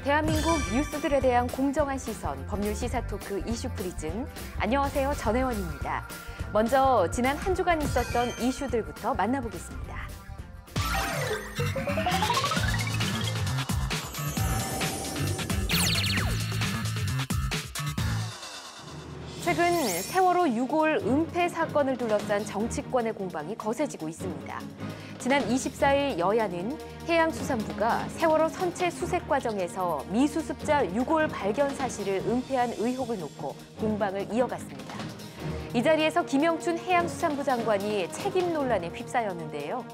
대한민국 뉴스들에 대한 공정한 시선, 법률 시사 토크 이슈 프리즘. 안녕하세요, 전혜원입니다. 먼저 지난 한 주간 있었던 이슈들부터 만나보겠습니다. 최근 세월호 6월 은폐 사건을 둘러싼 정치권의 공방이 거세지고 있습니다. 지난 24일 여야는 해양수산부가 세월호 선체 수색 과정에서 미수습자 6월 발견 사실을 은폐한 의혹을 놓고 공방을 이어갔습니다. 이 자리에서 김영춘 해양수산부 장관이 책임 논란에 휩싸였는데요.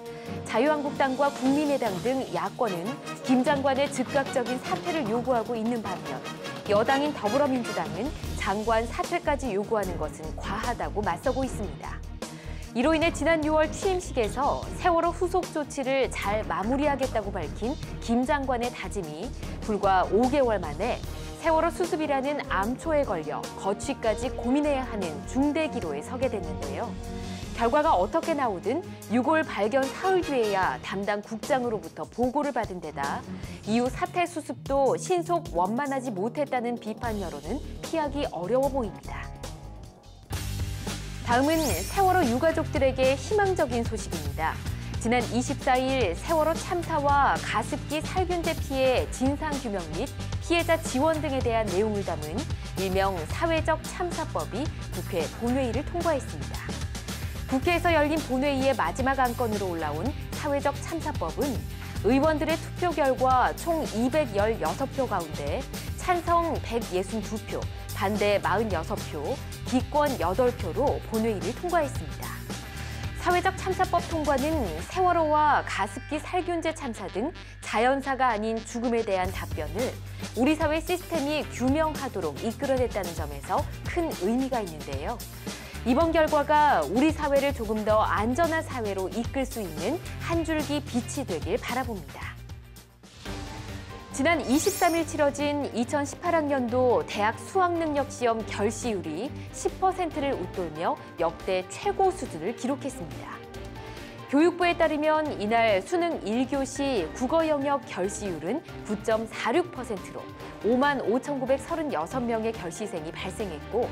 자유한국당과 국민의당 등 야권은 김 장관의 즉각적인 사퇴를 요구하고 있는 반면 여당인 더불어민주당은 장관 사퇴까지 요구하는 것은 과하다고 맞서고 있습니다. 이로 인해 지난 6월 취임식에서 세월호 후속 조치를 잘 마무리하겠다고 밝힌 김 장관의 다짐이 불과 5개월 만에 세월호 수습이라는 암초에 걸려 거취까지 고민해야 하는 중대 기로에 서게 됐는데요. 결과가 어떻게 나오든 6월 발견 사흘 뒤에야 담당 국장으로부터 보고를 받은 데다 이후 사태 수습도 신속 원만하지 못했다는 비판 여론은 피하기 어려워 보입니다. 다음은 세월호 유가족들에게 희망적인 소식입니다. 지난 24일 세월호 참사와 가습기 살균제 피해 진상규명 및 피해자 지원 등에 대한 내용을 담은 일명 사회적 참사법이 국회 본회의를 통과했습니다. 국회에서 열린 본회의의 마지막 안건으로 올라온 사회적 참사법은 의원들의 투표 결과 총 216표 가운데 찬성 162표, 반대 46표, 기권 8표로 본회의를 통과했습니다. 사회적 참사법 통과는 세월호와 가습기 살균제 참사 등 자연사가 아닌 죽음에 대한 답변을 우리 사회 시스템이 규명하도록 이끌어냈다는 점에서 큰 의미가 있는데요. 이번 결과가 우리 사회를 조금 더 안전한 사회로 이끌 수 있는 한 줄기 빛이 되길 바라봅니다. 지난 23일 치러진 2018학년도 대학 수학능력시험 결시율이 10%를 웃돌며 역대 최고 수준을 기록했습니다. 교육부에 따르면 이날 수능 1교시 국어 영역 결시율은 9.46%로 55,936명의 결시생이 발생했고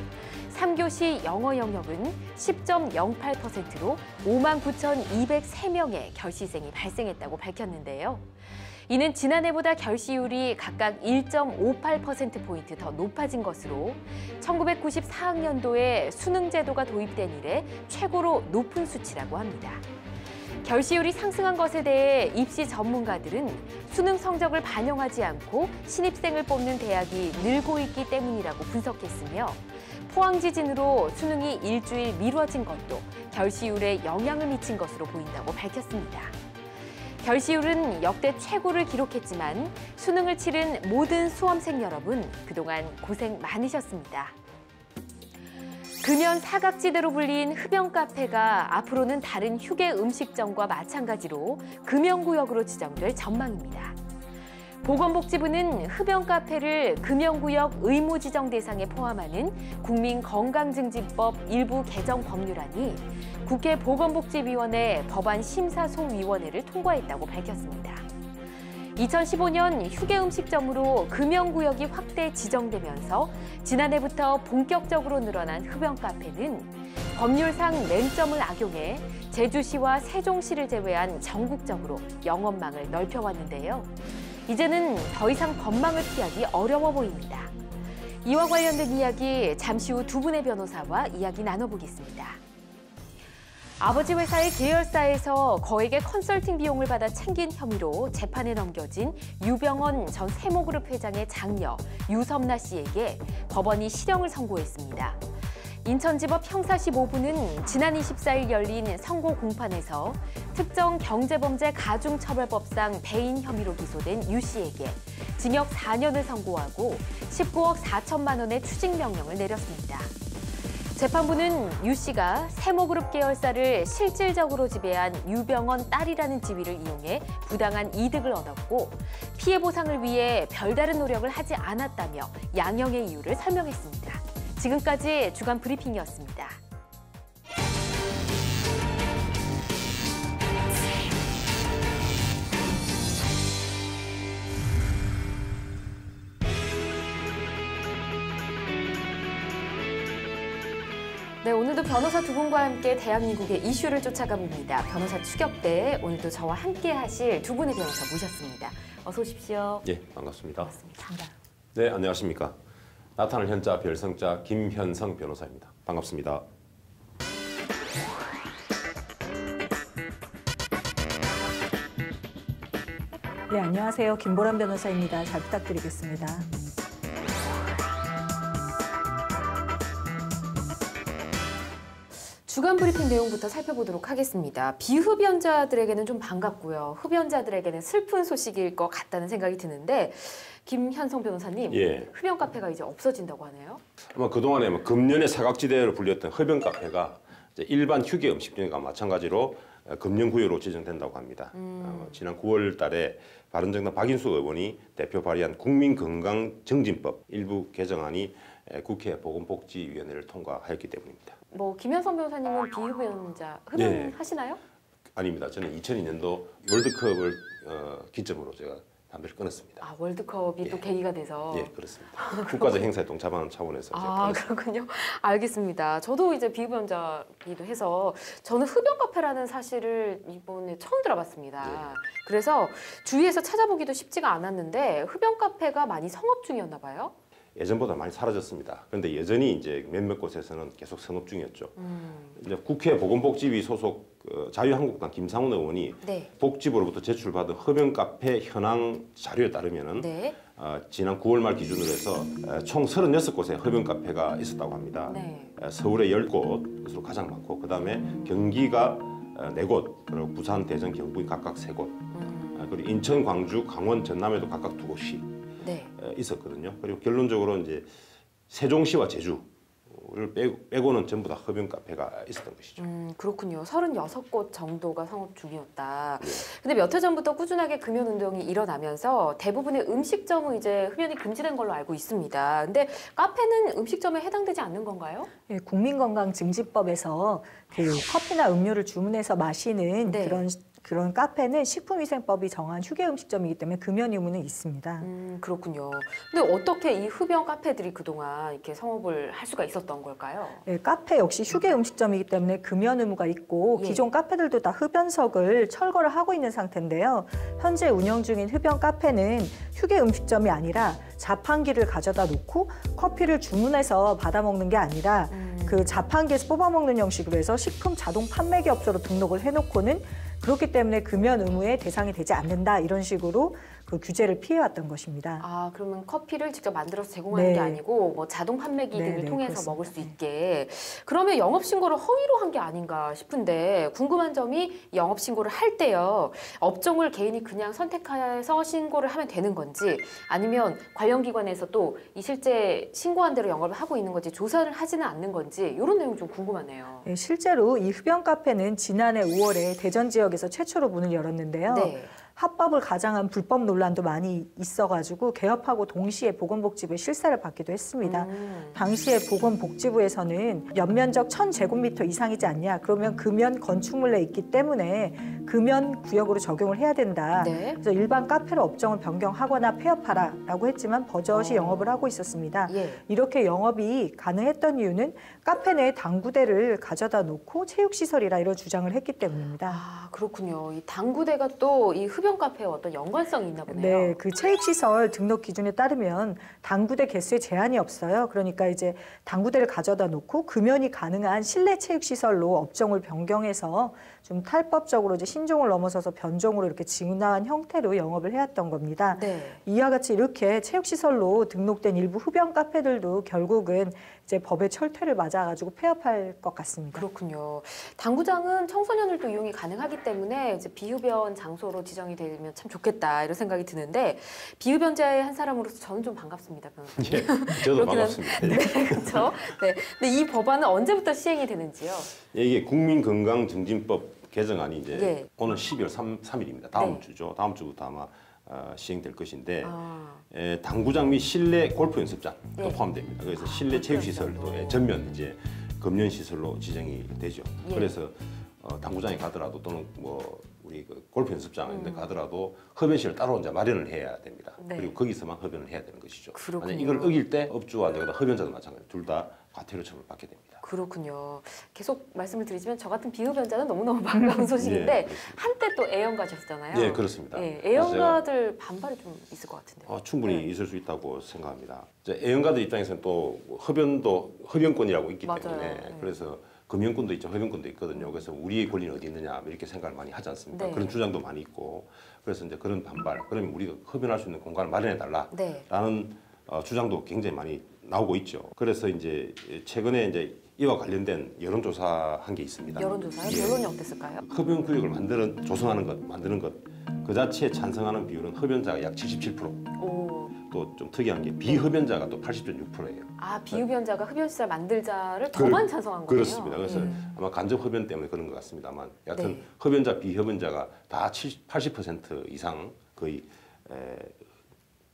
3교시 영어 영역은 10.08%로 59,203명의 결시생이 발생했다고 밝혔는데요. 이는 지난해보다 결시율이 각각 1.58%포인트 더 높아진 것으로 1994학년도에 수능 제도가 도입된 이래 최고로 높은 수치라고 합니다. 결시율이 상승한 것에 대해 입시 전문가들은 수능 성적을 반영하지 않고 신입생을 뽑는 대학이 늘고 있기 때문이라고 분석했으며 포항 지진으로 수능이 일주일 미뤄진 것도 결시율에 영향을 미친 것으로 보인다고 밝혔습니다. 결시율은 역대 최고를 기록했지만 수능을 치른 모든 수험생 여러분 그동안 고생 많으셨습니다. 금연 사각지대로 불린 흡연 카페가 앞으로는 다른 휴게 음식점과 마찬가지로 금연구역으로 지정될 전망입니다. 보건복지부는 흡연 카페를 금연구역 의무 지정 대상에 포함하는 국민건강증진법 일부 개정 법률안이 국회 보건복지위원회 법안심사소위원회를 통과했다고 밝혔습니다. 2015년 휴게음식점으로 금연구역이 확대 지정되면서 지난해부터 본격적으로 늘어난 흡연 카페는 법률상 맹점을 악용해 제주시와 세종시를 제외한 전국적으로 영업망을 넓혀왔는데요. 이제는 더 이상 법망을 피하기 어려워 보입니다. 이와 관련된 이야기 잠시 후 두 분의 변호사와 이야기 나눠보겠습니다. 아버지 회사의 계열사에서 거액의 컨설팅 비용을 받아 챙긴 혐의로 재판에 넘겨진 유병언 전 세모그룹 회장의 장녀 유섬나 씨에게 법원이 실형을 선고했습니다. 인천지법 형사시 5부는 지난 24일 열린 선고 공판에서 특정 경제범죄 가중처벌법상 배임 혐의로 기소된 유 씨에게 징역 4년을 선고하고 19억 4천만 원의 추징명령을 내렸습니다. 재판부는 유 씨가 세모그룹 계열사를 실질적으로 지배한 유병언 딸이라는 지위를 이용해 부당한 이득을 얻었고 피해 보상을 위해 별다른 노력을 하지 않았다며 양형의 이유를 설명했습니다. 지금까지 주간 브리핑이었습니다. 오늘도 변호사 두 분과 함께 대한민국의 이슈를 쫓아가 봅니다. 변호사 추격대, 오늘도 저와 함께 하실 두 분의 변호사 모셨습니다. 어서 오십시오. 예, 반갑습니다. 반갑습니다. 네, 안녕하십니까. 나타날 현자 별성자 김현성 변호사입니다. 반갑습니다. 네, 안녕하세요. 김보람 변호사입니다. 잘 부탁드리겠습니다. 주간 브리핑 내용부터 살펴보도록 하겠습니다. 비흡연자들에게는 좀 반갑고요. 흡연자들에게는 슬픈 소식일 것 같다는 생각이 드는데 김현성 변호사님, 예. 흡연 카페가 이제 없어진다고 하네요. 아마 그동안에 금년의 사각지대로 불렸던 흡연 카페가 이제 일반 휴게 음식점과 마찬가지로 금연구역으로 지정된다고 합니다. 지난 9월 달에 바른정당 박인수 의원이 대표 발의한 국민건강증진법 일부 개정안이 국회 보건복지위원회를 통과하였기 때문입니다. 김현성 변호사님은 비흡연자, 흡연하시나요? 아닙니다. 저는 2002년도 월드컵을 기점으로 제가 담배를 끊었습니다. 아, 월드컵이 또 계기가 돼서. 예, 그렇습니다. 국가적 행사에 동참하는 차원에서 제가 끊었습니다. 그렇군요. 알겠습니다. 저도 이제 비흡연자이기도 해서 저는 흡연 카페라는 사실을 이번에 처음 들어봤습니다. 네. 그래서 주위에서 찾아보기도 쉽지가 않았는데 흡연 카페가 많이 성업 중이었나 봐요. 예전보다 많이 사라졌습니다. 그런데 여전히 이제 몇몇 곳에서는 계속 성업 중이었죠. 이제 국회 보건복지위 소속 자유한국당 김상훈 의원이 네. 복지부로부터 제출받은 흡연 카페 현황 자료에 따르면은 네. 지난 9월 말 기준으로 해서 총 36곳의 흡연 카페가 있었다고 합니다. 네. 서울에 10곳으로 가장 많고 그다음에 경기가 4곳, 그리고 부산, 대전, 경북이 각각 3곳, 그리고 인천, 광주, 강원, 전남에도 각각 2곳이 네. 있었거든요. 그리고 결론적으로 이제 세종시와 제주를 빼고는 전부 다 흡연 카페가 있었던 것이죠. 그렇군요. 36곳 정도가 성업 중이었다. 네. 근데 몇 해 전부터 꾸준하게 금연 운동이 일어나면서 대부분의 음식점은 이제 흡연이 금지된 걸로 알고 있습니다. 근데 카페는 음식점에 해당되지 않는 건가요? 예, 국민건강증진법에서 그 커피나 음료를 주문해서 마시는 네. 그런 카페는 식품위생법이 정한 휴게 음식점이기 때문에 금연 의무는 있습니다. 그렇군요. 근데 어떻게 이 흡연 카페들이 그동안 이렇게 성업을 할 수가 있었던 걸까요? 예, 카페 역시 휴게 음식점이기 때문에 금연 의무가 있고 예. 기존 카페들도 다 흡연석을 철거를 하고 있는 상태인데요. 현재 운영 중인 흡연 카페는 휴게 음식점이 아니라 자판기를 가져다 놓고 커피를 주문해서 받아 먹는 게 아니라 그 자판기에서 뽑아 먹는 형식으로 해서 식품 자동 판매기 업소로 등록을 해놓고는 그렇기 때문에 금연 의무의 대상이 되지 않는다 이런 식으로 그 규제를 피해왔던 것입니다. 아, 그러면 커피를 직접 만들어서 제공하는 네. 게 아니고 뭐 자동 판매기 네, 등을 네, 통해서 그렇습니다. 먹을 수 있게. 그러면 영업신고를 허위로 한 게 아닌가 싶은데 궁금한 점이 영업신고를 할 때요. 업종을 개인이 그냥 선택해서 신고를 하면 되는 건지 아니면 관련 기관에서 또 이 실제 신고한 대로 영업을 하고 있는 건지 조사를 하지는 않는 건지 이런 내용 좀 궁금하네요. 네, 실제로 이 흡연 카페는 지난해 5월에 대전 지역에서 최초로 문을 열었는데요. 네. 합법을 가장한 불법 논란도 많이 있어가지고 개업하고 동시에 보건복지부에 실사를 받기도 했습니다. 당시에 보건복지부에서는 연면적 1000제곱미터 이상이지 않냐, 그러면 금연 건축물 내에 있기 때문에 금연 구역으로 적용을 해야 된다. 네. 그래서 일반 카페로 업종을 변경하거나 폐업하라라고 했지만 버젓이 영업을 하고 있었습니다. 예. 이렇게 영업이 가능했던 이유는 카페 내에 당구대를 가져다 놓고 체육시설이라 이런 주장을 했기 때문입니다. 아, 그렇군요. 이 당구대가 또 이 흡연 카페와 어떤 연관성이 있나 보네요. 네, 그 체육시설 등록 기준에 따르면 당구대 개수에 제한이 없어요. 그러니까 이제 당구대를 가져다 놓고 금연이 가능한 실내 체육시설로 업종을 변경해서 좀 탈법적으로 이제 신종을 넘어서서 변종으로 이렇게 진화한 형태로 영업을 해왔던 겁니다. 네. 이와 같이 이렇게 체육시설로 등록된 일부 흡연 카페들도 결국은 이제 법의 철퇴를 맞아가지고 폐업할 것 같습니다. 그렇군요. 당구장은 청소년들도 이용이 가능하기 때문에 이제 비흡연 장소로 지정이 되면 참 좋겠다 이런 생각이 드는데 비흡연자의 한 사람으로서 저는 좀 반갑습니다, 변호사님. 예, 저도 반갑습니다. 네, 그렇죠. 네. 근데 이 법안은 언제부터 시행이 되는지요? 예, 이게 국민건강증진법 개정안이 이제 예. 오늘 12월 3일입니다. 다음 네. 주죠. 다음 주부터 아마 시행될 것인데 아. 당구장 및 실내 골프 연습장도 예. 포함됩니다. 그래서 실내 체육시설도 전면 이제 금연 시설로 지정이 되죠. 예. 그래서 당구장에 가더라도 또는 뭐 우리 그 골프 연습장에 가더라도 흡연실을 따로 이제 마련을 해야 됩니다. 네. 그리고 거기서만 흡연을 해야 되는 것이죠. 그렇군요. 만약 이걸 어길 때 업주와 내가 흡연자도 마찬가지 둘 다 과태료 처벌받게 됩니다. 그렇군요. 계속 말씀을 드리지만 저 같은 비흡연자는 너무너무 반가운 소식인데 한때 또 애연가셨잖아요. 네, 그렇습니다. 예, 애연가들 반발이 좀 있을 것 같은데. 충분히 있을 수 있다고 생각합니다. 이제 애연가들 입장에서는 또 흡연권이라고 있기 맞아요. 때문에 네. 그래서 금연권도 있죠, 흡연권도 있거든요. 그래서 우리의 권리는 어디 있느냐 이렇게 생각을 많이 하지 않습니까? 네. 그런 주장도 많이 있고 그래서 이제 그런 반발, 그러면 우리가 흡연할 수 있는 공간을 마련해 달라라는 주장도 굉장히 많이 나오고 있죠. 그래서 이제 최근에 이제 이와 관련된 여론조사한 게 있습니다. 여론조사요? 예. 여론이 어땠을까요? 흡연 구역을 만드는 것, 그 자체에 찬성하는 비율은 흡연자가 약 77%. 오. 또 좀 특이한 게 비흡연자가 또 80.6%예요. 아, 비흡연자가 흡연시설 만들자를 더 많이 찬성한 거네요. 그렇습니다. 그래서 아마 간접 흡연 때문에 그런 것 같습니다만, 여하튼 네. 흡연자, 비흡연자가 다 80% 이상 거의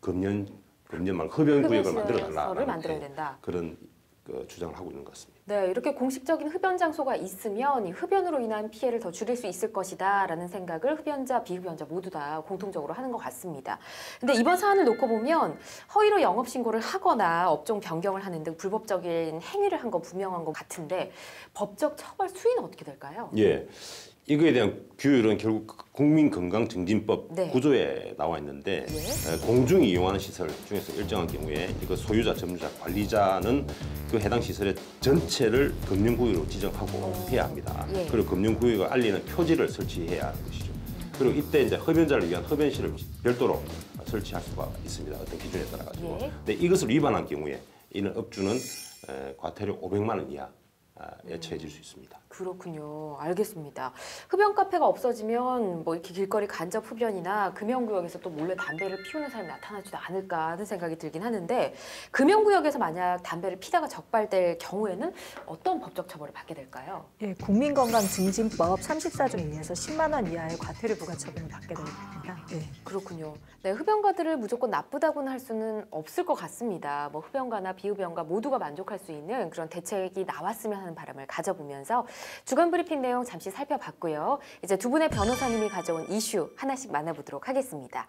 금년 말고 흡연 구역을 만들어 흡연시설을 만들어야 달라는 된다. 그런 주장을 하고 있는 것 같습니다. 네, 이렇게 공식적인 흡연 장소가 있으면 이 흡연으로 인한 피해를 더 줄일 수 있을 것이다라는 생각을 흡연자, 비흡연자 모두 다 공통적으로 하는 것 같습니다. 근데 이번 사안을 놓고 보면 허위로 영업 신고를 하거나 업종 변경을 하는 등 불법적인 행위를 한 건 분명한 것 같은데 법적 처벌 수위는 어떻게 될까요? 예. 이거에 대한 규율은 결국 국민건강증진법 네. 9조에 나와 있는데 예. 공중이 이용하는 시설 중에서 일정한 경우에 이거 소유자, 점유자, 관리자는 그 해당 시설의 전체를 금융구역으로 지정하고 해야 합니다. 예. 그리고 금융구역을 알리는 표지를 설치해야 하는 것이죠. 그리고 이때 이제 흡연자를 위한 흡연실을 별도로 설치할 수가 있습니다. 어떤 기준에 따라 가지고. 예. 근데 이것을 위반한 경우에 이는 업주는 과태료 500만 원 이하에 처해질 수 있습니다. 그렇군요. 알겠습니다. 흡연 카페가 없어지면 뭐 이렇게 길거리 간접 흡연이나 금연구역에서 또 몰래 담배를 피우는 사람이 나타나지도 않을까 하는 생각이 들긴 하는데 금연구역에서 만약 담배를 피다가 적발될 경우에는 어떤 법적 처벌을 받게 될까요? 예, 국민건강증진법 34조 2에서 10만 원 이하의 과태료 부과 처분을 받게 됩니다. 예. 그렇군요. 네, 흡연가들을 무조건 나쁘다고는 할 수는 없을 것 같습니다. 뭐 흡연가나 비흡연가 모두가 만족할 수 있는 그런 대책이 나왔으면 하는 바람을 가져보면서 주간 브리핑 내용 잠시 살펴봤고요. 이제 두 분의 변호사님이 가져온 이슈 하나씩 만나보도록 하겠습니다.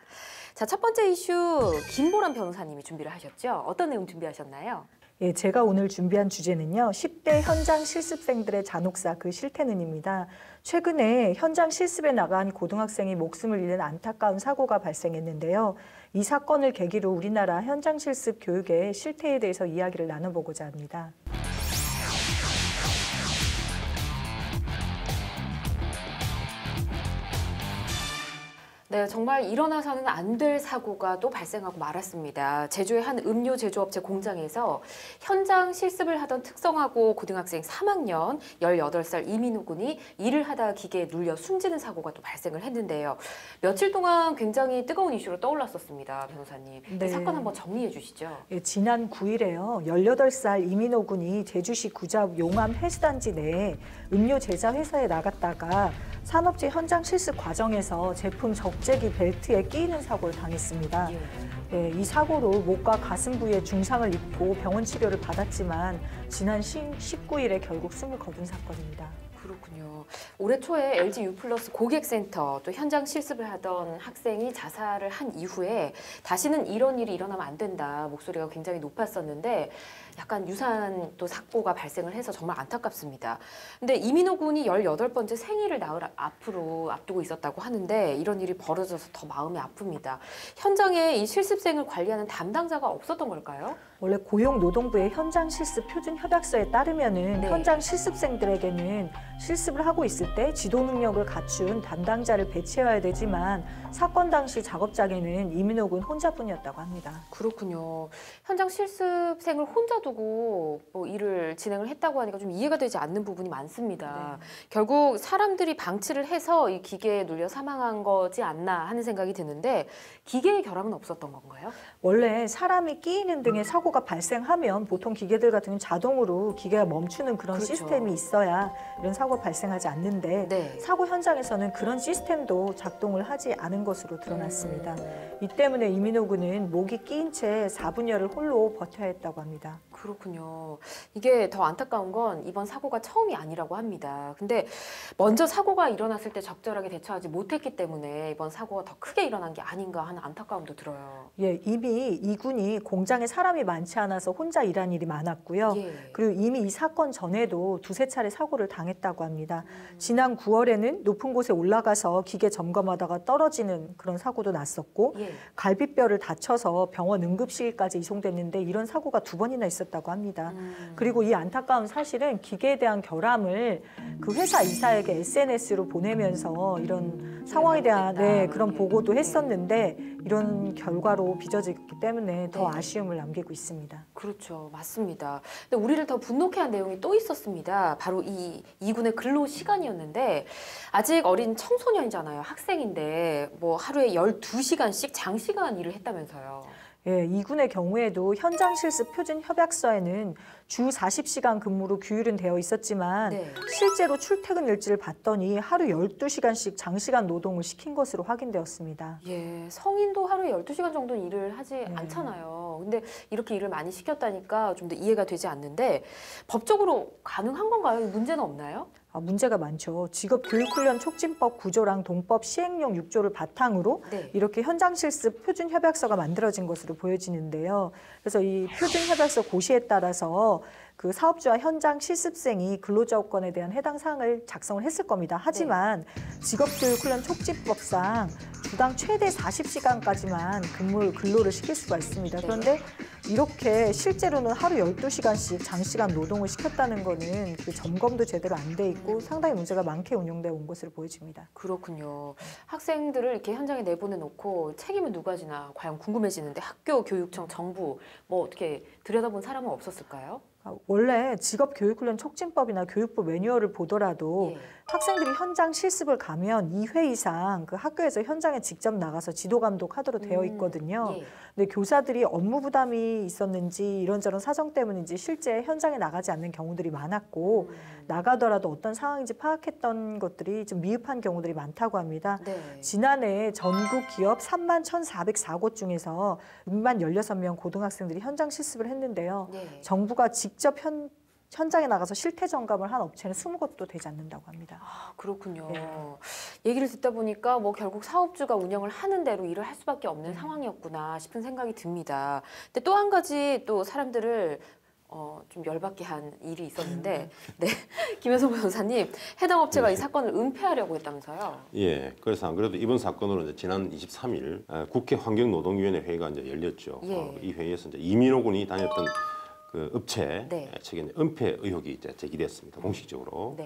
자, 첫 번째 이슈 김보람 변호사님이 준비를 하셨죠? 어떤 내용 준비하셨나요? 예, 제가 오늘 준비한 주제는요. 10대 현장 실습생들의 잔혹사 그 실태는입니다. 최근에 현장 실습에 나간 고등학생이 목숨을 잃는 안타까운 사고가 발생했는데요. 이 사건을 계기로 우리나라 현장 실습 교육의 실태에 대해서 이야기를 나눠보고자 합니다. 네, 정말 일어나서는 안 될 사고가 또 발생하고 말았습니다. 제주의 한 음료 제조업체 공장에서 현장 실습을 하던 특성화고 고등학생 3학년 18살 이민우 군이 일을 하다 기계에 눌려 숨지는 사고가 또 발생을 했는데요. 며칠 동안 굉장히 뜨거운 이슈로 떠올랐었습니다, 변호사님. 네. 이 사건 한번 정리해 주시죠. 예, 지난 9일에요. 18살 이민호 군이 제주시 구좌읍 용암 해수단지 내에 음료 제자 회사에 나갔다가 산업재 현장 실습 과정에서 제품 적재기 벨트에 끼이는 사고를 당했습니다. 예, 이 사고로 목과 가슴 부위에 중상을 입고 병원 치료를 받았지만 지난 19일에 결국 숨을 거둔 사건입니다. 그렇군요. 올해 초에 LG U+ 고객센터 또 현장 실습을 하던 학생이 자살을 한 이후에 다시는 이런 일이 일어나면 안 된다 목소리가 굉장히 높았었는데 약간 유사한 또 사고가 발생을 해서 정말 안타깝습니다. 근데 이민호 군이 18번째 생일을 앞으로 앞두고 있었다고 하는데 이런 일이 벌어져서 더 마음이 아픕니다. 현장에 이 실습생을 관리하는 담당자가 없었던 걸까요? 원래 고용노동부의 현장 실습 표준 협약서에 따르면은 네. 현장 실습생들에게는 실습을 하고 있을 때 지도 능력을 갖춘 담당자를 배치해야 되지만 사건 당시 작업장에는 이민호 군 혼자뿐이었다고 합니다. 그렇군요. 현장 실습생을 혼자 두고 뭐 일을 진행을 했다고 하니까 좀 이해가 되지 않는 부분이 많습니다. 네. 결국 사람들이 방치를 해서 이 기계에 눌려 사망한 거지 않나 하는 생각이 드는데 기계의 결함은 없었던 건가요? 원래 사람이 끼이는 등의 사고가 발생하면 보통 기계들 같은 경우는 자동으로 기계가 멈추는 그런 그렇죠. 시스템이 있어야 이런 사고가 사고가 발생하지 않는데 네. 사고 현장에서는 그런 시스템도 작동을 하지 않은 것으로 드러났습니다. 이 때문에 이민호 군은 목이 끼인 채 4분여를 홀로 버텨야 했다고 합니다. 그렇군요. 이게 더 안타까운 건 이번 사고가 처음이 아니라고 합니다. 근데 먼저 사고가 일어났을 때 적절하게 대처하지 못했기 때문에 이번 사고가 더 크게 일어난 게 아닌가 하는 안타까움도 들어요. 예, 이미 이 군이 공장에 사람이 많지 않아서 혼자 일한 일이 많았고요. 예. 그리고 이미 이 사건 전에도 두세 차례 사고를 당했다고 합니다. 지난 9월에는 높은 곳에 올라가서 기계 점검하다가 떨어지는 그런 사고도 났었고 예. 갈비뼈를 다쳐서 병원 응급실까지 이송됐는데 이런 사고가 2번이나 있었다고 합니다. 그리고 이 안타까운 사실은 기계에 대한 결함을 그 회사 이사에게 SNS로 보내면서 이런 상황에 대한 그런 보고도 했었는데 이런 결과로 빚어지기 때문에 더 아쉬움을 남기고 있습니다. 그렇죠. 맞습니다. 근데 우리를 더 분노케 한 내용이 또 있었습니다. 바로 이 군의 근로 시간이었는데 아직 어린 청소년이잖아요. 학생인데 뭐 하루에 12시간씩 장시간 일을 했다면서요. 예, 이 군의 경우에도 현장 실습 표준 협약서에는 주 40시간 근무로 규율은 되어 있었지만 네. 실제로 출퇴근 일지를 봤더니 하루 12시간씩 장시간 노동을 시킨 것으로 확인되었습니다. 예, 성인도 하루에 12시간 정도는 일을 하지 않잖아요. 근데 이렇게 일을 많이 시켰다니까 좀 더 이해가 되지 않는데 법적으로 가능한 건가요? 문제는 없나요? 문제가 많죠. 직업교육훈련 촉진법 9조랑 동법 시행령 6조를 바탕으로 네. 이렇게 현장 실습 표준 협약서가 만들어진 것으로 보여지는데요. 그래서 이 표준 협약서 고시에 따라서 그 사업주와 현장 실습생이 근로조건에 대한 해당 사항을 작성을 했을 겁니다. 하지만 직업교육훈련 촉진법상 주당 최대 40시간까지만 근로를 시킬 수가 있습니다. 그런데 이렇게 실제로는 하루 12시간씩 장시간 노동을 시켰다는 거는 그 점검도 제대로 안 돼 있고 상당히 문제가 많게 운영되어 온 것으로 보여집니다. 그렇군요. 학생들을 이렇게 현장에 내보내놓고 책임은 누가 지나 과연 궁금해지는데 학교, 교육청, 정부 뭐 어떻게 들여다본 사람은 없었을까요? 원래 직업교육훈련 촉진법이나 교육부 매뉴얼을 보더라도 학생들이 현장 실습을 가면 2회 이상 그 학교에서 현장에 직접 나가서 지도 감독하도록 되어 있거든요. 근데 교사들이 업무 부담이 있었는지 이런저런 사정 때문인지 실제 현장에 나가지 않는 경우들이 많았고 나가더라도 어떤 상황인지 파악했던 것들이 좀 미흡한 경우들이 많다고 합니다. 지난해 전국 기업 31,404곳 중에서 6만 16명 고등학생들이 현장 실습을 했는데요. 정부가 직접 현장에 나가서 실태 점검을 한 업체는 20곳도 되지 않는다고 합니다. 아, 그렇군요. 얘기를 듣다 보니까 뭐 결국 사업주가 운영을 하는 대로 일을 할 수밖에 없는 상황이었구나 싶은 생각이 듭니다. 근데 또 한 가지 또 사람들을 좀 열받게 한 일이 있었는데 김현성 변호사님, 해당 업체가 이 사건을 은폐하려고 했다면서요? 예, 그래서 안 그래도 이번 사건으로 이제 지난 23일 국회 환경노동위원회 회의가 이제 열렸죠. 이 회의에서 이제 이민호 군이 다녔던 그 업체 측에 은폐 의혹이 이제 제기됐습니다. 공식적으로.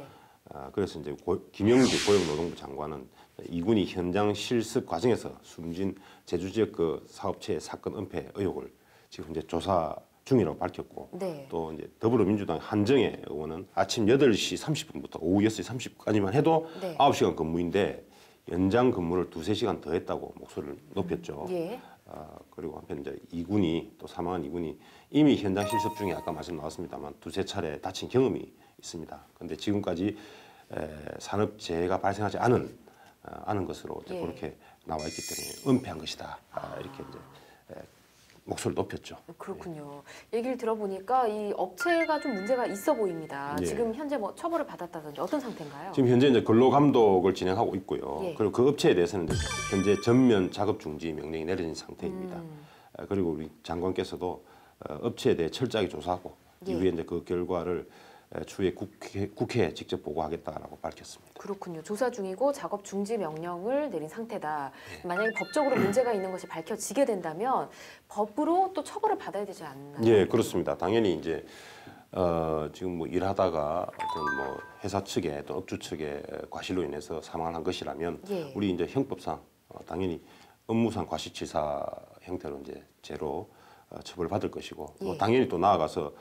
그래서 이제 김영주 고용노동부 장관은 이 군이 현장 실습 과정에서 숨진 제주 지역 그 사업체의 사건 은폐 의혹을 지금 이제 조사 중이라고 밝혔고 또 이제 더불어민주당 한정혜 의원은 아침 8시 30분부터 오후 6시 30분까지만 해도 9시간 근무인데 연장 근무를 2~3시간 더 했다고 목소리를 높였죠. 그리고 한편 이제 이군이 또 사망한 이군이 이미 현장 실습 중에 아까 말씀 나왔습니다만 2~3차례 다친 경험이 있습니다. 그런데 지금까지 산업재해가 발생하지 않은 것으로 이제 그렇게 나와 있기 때문에 은폐한 것이다. 이렇게 이제 목소리를 높였죠. 그렇군요. 얘기를 들어보니까 이 업체가 좀 문제가 있어 보입니다. 지금 현재 뭐 처벌을 받았다든지 어떤 상태인가요? 지금 현재 이제 근로 감독을 진행하고 있고요. 그리고 그 업체에 대해서는 이제 현재 전면 작업 중지 명령이 내려진 상태입니다. 그리고 우리 장관께서도 업체에 대해 철저하게 조사하고 이후에 이제 그 결과를 추후에 국회에 직접 보고하겠다라고 밝혔습니다. 그렇군요. 조사 중이고 작업 중지 명령을 내린 상태다. 만약에 법적으로 문제가 있는 것이 밝혀지게 된다면 법으로 또 처벌을 받아야 되지 않나요? 예, 그렇습니다. 당연히 이제 지금 뭐 일하다가 어떤 뭐 회사 측에 또 업주 측의 과실로 인해서 사망을 한 것이라면 우리 이제 형법상 당연히 업무상 과실치사 형태로 이제 죄로 처벌받을 것이고 뭐 당연히 또 나아가서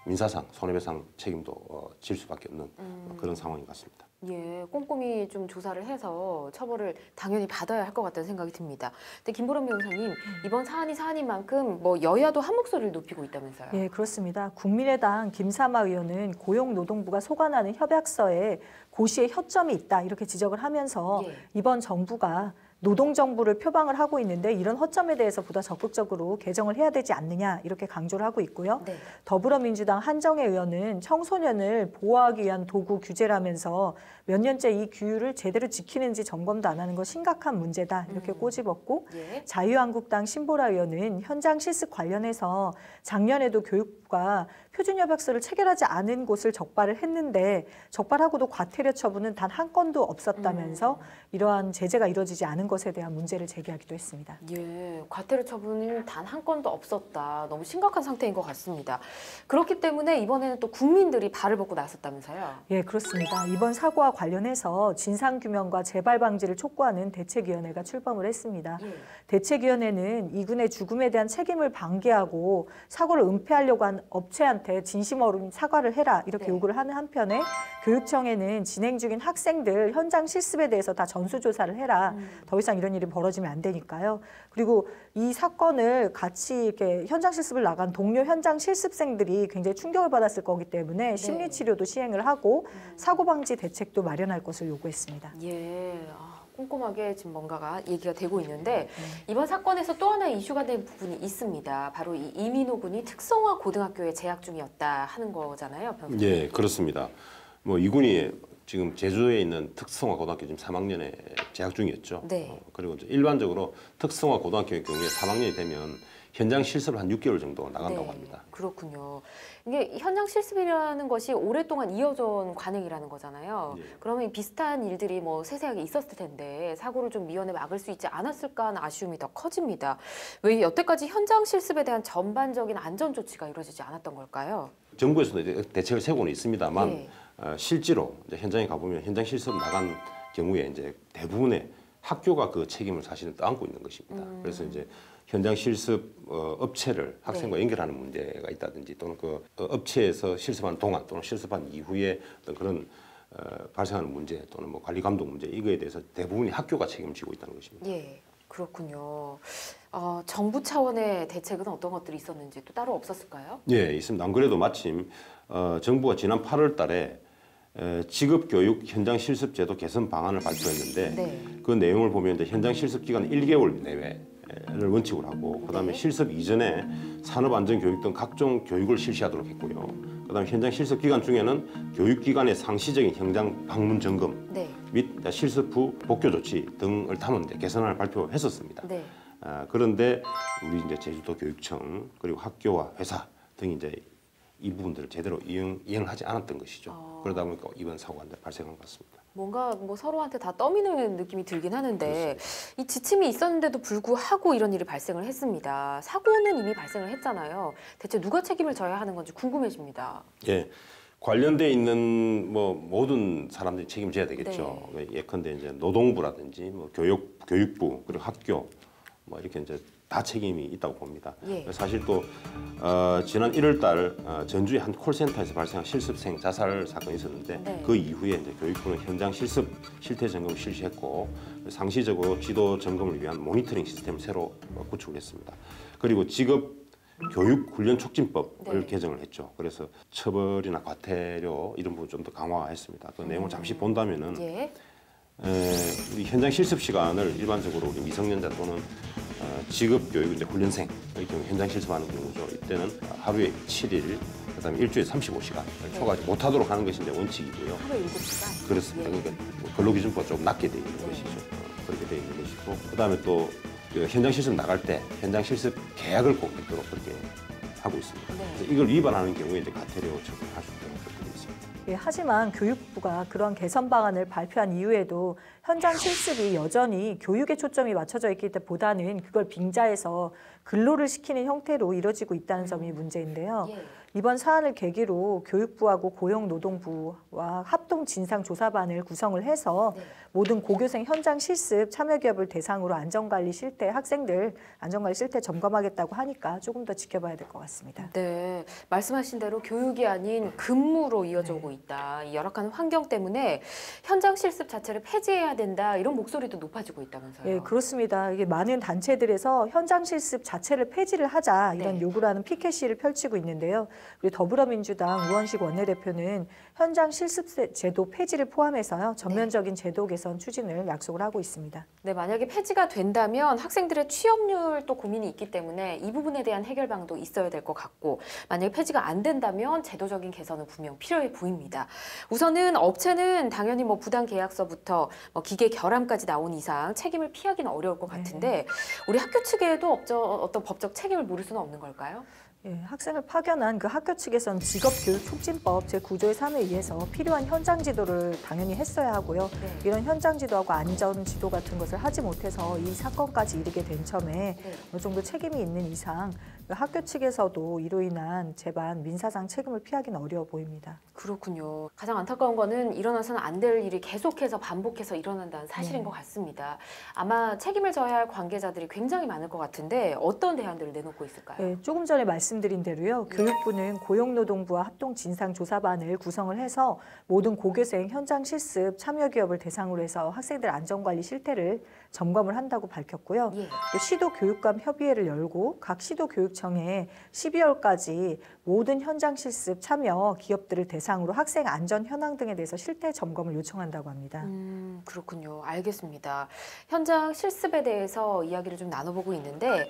민사상 손해배상 책임도 질 수밖에 없는 그런 상황인 것 같습니다. 예, 꼼꼼히 좀 조사를 해서 처벌을 당연히 받아야 할 것 같다는 생각이 듭니다. 근데 김보람 변호사님, 이번 사안이 사안인 만큼 뭐 여야도 한 목소리를 높이고 있다면서요? 예, 그렇습니다. 국민의당 김삼아 의원은 고용노동부가 소관하는 협약서에 고시의 허점이 있다 이렇게 지적을 하면서 예. 이번 정부가 노동정부를 표방을 하고 있는데 이런 허점에 대해서 보다 적극적으로 개정을 해야 되지 않느냐 이렇게 강조를 하고 있고요. 네. 더불어민주당 한정혜 의원은 청소년을 보호하기 위한 도구 규제라면서 몇 년째 이 규율을 제대로 지키는지 점검도 안 하는 거 심각한 문제다 이렇게 꼬집었고 예. 자유한국당 신보라 의원은 현장 실습 관련해서 작년에도 교육부가 표준협약서를 체결하지 않은 곳을 적발을 했는데 적발하고도 과태료 처분은 단 한 건도 없었다면서 이러한 제재가 이루어지지 않은 것에 대한 문제를 제기하기도 했습니다. 예, 과태료 처분은 단 한 건도 없었다. 너무 심각한 상태인 것 같습니다. 그렇기 때문에 이번에는 또 국민들이 발을 벗고 나섰다면서요? 예, 그렇습니다. 이번 사고와 관련해서 진상규명과 재발 방지를 촉구하는 대책위원회가 출범을 했습니다. 예. 대책위원회는 이군의 죽음에 대한 책임을 방기하고 사고를 은폐하려고 한 업체한테 진심 어린 사과를 해라 이렇게 네. 요구를 하는 한편에 교육청에는 진행 중인 학생들 현장 실습에 대해서 다 전수조사를 해라. 더 이상 이런 일이 벌어지면 안 되니까요. 그리고 이 사건을 같이 이렇게 현장 실습을 나간 동료 현장 실습생들이 굉장히 충격을 받았을 거기 때문에 심리치료도 시행을 하고 사고 방지 대책도 마련할 것을 요구했습니다. 예, 꼼꼼하게 지금 뭔가가 얘기가 되고 있는데 이번 사건에서 또 하나 이슈가 된 부분이 있습니다. 바로 이 이민호 군이 특성화 고등학교에 재학 중이었다 하는 거잖아요, 변호사님. 예, 그렇습니다. 뭐 이 군이 지금 제주도에 있는 특성화 고등학교 지금 3학년에 재학 중이었죠. 네. 그리고 이제 일반적으로 특성화 고등학교의 경우에 3학년이 되면 현장 실습을 한 6개월 정도 나간다고 합니다. 그렇군요. 이게 현장 실습이라는 것이 오랫동안 이어져 온 관행이라는 거잖아요. 예. 그러면 이 비슷한 일들이 뭐 세세하게 있었을 텐데 사고를 좀 미연에 막을 수 있지 않았을까 하는 아쉬움이 더 커집니다. 왜 여태까지 현장 실습에 대한 전반적인 안전 조치가 이루어지지 않았던 걸까요? 정부에서도 이제 대책을 세우고는 있습니다만 예. 실제로 이제 현장에 가보면 현장 실습 나간 경우에 이제 대부분의 학교가 그 책임을 사실은 떠안고 있는 것입니다. 그래서 이제 현장 실습 업체를 학생과 연결하는 문제가 있다든지 또는 그 업체에서 실습한 동안 또는 실습한 이후에 어떤 그런 발생하는 문제 또는 뭐 관리 감독 문제 이거에 대해서 대부분이 학교가 책임을 지고 있다는 것입니다. 예, 그렇군요. 정부 차원의 대책은 어떤 것들이 있었는지 또 따로 없었을까요? 예, 있습니다. 안 그래도 마침 정부가 지난 8월 달에 직업교육 현장 실습 제도 개선 방안을 발표했는데 네. 그 내용을 보면 이제 현장 실습 기간 1개월 내외를 원칙으로 하고 그다음에 네. 실습 이전에 산업안전교육 등 각종 교육을 실시하도록 했고요. 그다음에 현장 실습 기간 중에는 교육기관의 상시적인 현장 방문 점검 네. 및 실습 후 복교 조치 등을 담은 개선안을 발표했었습니다. 네. 그런데 우리 이제 제주도 교육청 그리고 학교와 회사 등이 이제 이 부분들을 제대로 이행하지 않았던 것이죠. 그러다 보니까 이번 사고가 발생한 것 같습니다. 뭔가 뭐 서로한테 다 떠미는 느낌이 들긴 하는데 그렇습니다. 이 지침이 있었는데도 불구하고 이런 일이 발생을 했습니다. 사고는 이미 발생을 했잖아요. 대체 누가 책임을 져야 하는 건지 궁금해집니다. 예, 관련돼 있는 뭐 모든 사람들이 책임져야 되겠죠. 예컨대 이제 노동부라든지 뭐 교육부 그리고 학교 뭐 이렇게 이제 다 책임이 있다고 봅니다. 예. 사실 또 지난 1월달 전주의 한 콜센터에서 발생한 실습생 자살 사건이 있었는데 네. 그 이후에 이제 교육부는 현장 실습 실태 점검을 실시했고 상시적으로 지도 점검을 위한 모니터링 시스템을 새로 구축을 했습니다. 그리고 직업 교육 훈련 촉진법을 네. 개정을 했죠. 그래서 처벌이나 과태료 이런 부분 좀 더 강화했습니다. 그 내용을 잠시 본다면은. 예. 우리 현장 실습 시간을 일반적으로 우리 미성년자 또는 직업 교육 이제 훈련생의 경우 현장 실습하는 경우죠. 이때는 하루에 7일, 그다음에 일주일에 35시간 초과하지 못하도록 하는 것이 이제 원칙이고요. 하루에 7시간. 그렇습니다. 예. 그러니까 근로기준법 좀 낮게 돼 있는 것이죠. 그렇게 돼 있는 것이고, 그다음에 또 그 현장 실습 나갈 때 현장 실습 계약을 꼭 맺도록 그렇게 하고 있습니다. 네. 그래서 이걸 위반하는 경우에 이제 과태료 처분할 수 있도록 그렇게 돼 있습니다. 예, 하지만 교육부가 그런 개선 방안을 발표한 이후에도 현장 실습이 여전히 교육에 초점이 맞춰져 있기 때보다는 그걸 빙자해서 근로를 시키는 형태로 이뤄지고 있다는 점이 문제인데요. 예. 이번 사안을 계기로 교육부하고 고용노동부와 합동진상조사반을 구성을 해서 네. 모든 고교생 현장 실습 참여기업을 대상으로 안전관리 실태 학생들 안전관리 실태 점검하겠다고 하니까 조금 더 지켜봐야 될 것 같습니다. 네, 말씀하신 대로 교육이 아닌 근무로 이어져 오고 있다. 이 열악한 환경 때문에 현장 실습 자체를 폐지해야 된다. 이런 목소리도 높아지고 있다면서요. 예, 그렇습니다. 이게 많은 단체들에서 현장 실습 자체를 폐지를 하자 이런 네. 요구를 하는 피켓 시위를 펼치고 있는데요. 우리 더불어민주당 우원식 원내대표는 현장 실습 제도 폐지를 포함해서요. 전면적인 제도 개선 추진을 약속을 하고 있습니다. 네, 만약에 폐지가 된다면 학생들의 취업률도 고민이 있기 때문에 이 부분에 대한 해결방도 있어야 될 것 같고, 만약에 폐지가 안 된다면 제도적인 개선은 분명 필요해 보입니다. 우선은 업체는 당연히 뭐 부당 계약서부터 기계 결함까지 나온 이상 책임을 피하기는 어려울 것 같은데 우리 학교 측에도 어떤 법적 책임을 물을 수는 없는 걸까요? 예, 학생을 파견한 그 학교 측에서는 직업교육촉진법 제9조의 3에 의해서 필요한 현장 지도를 당연히 했어야 하고요. 네. 이런 현장 지도하고 안전 지도 같은 것을 하지 못해서 이 사건까지 이르게 된 점에 네. 어느 정도 책임이 있는 이상 그 학교 측에서도 이로 인한 재반 민사상 책임을 피하기는 어려워 보입니다. 그렇군요. 가장 안타까운 거는 일어나서는 안 될 일이 계속해서 반복해서 일어난다는 사실인 네. 것 같습니다. 아마 책임을 져야 할 관계자들이 굉장히 많을 것 같은데 어떤 대안들을 내놓고 있을까요? 네, 조금 전에 말씀드린 대로요. 교육부는 고용노동부와 합동진상조사반을 구성을 해서 모든 고교생 현장 실습 참여기업을 대상으로 해서 학생들 안전관리 실태를 점검을 한다고 밝혔고요. 예. 또 시도교육감 협의회를 열고 각 시도교육청에 12월까지 모든 현장 실습 참여 기업들을 대상으로 학생 안전 현황 등에 대해서 실태 점검을 요청한다고 합니다. 그렇군요. 알겠습니다. 현장 실습에 대해서 이야기를 좀 나눠보고 있는데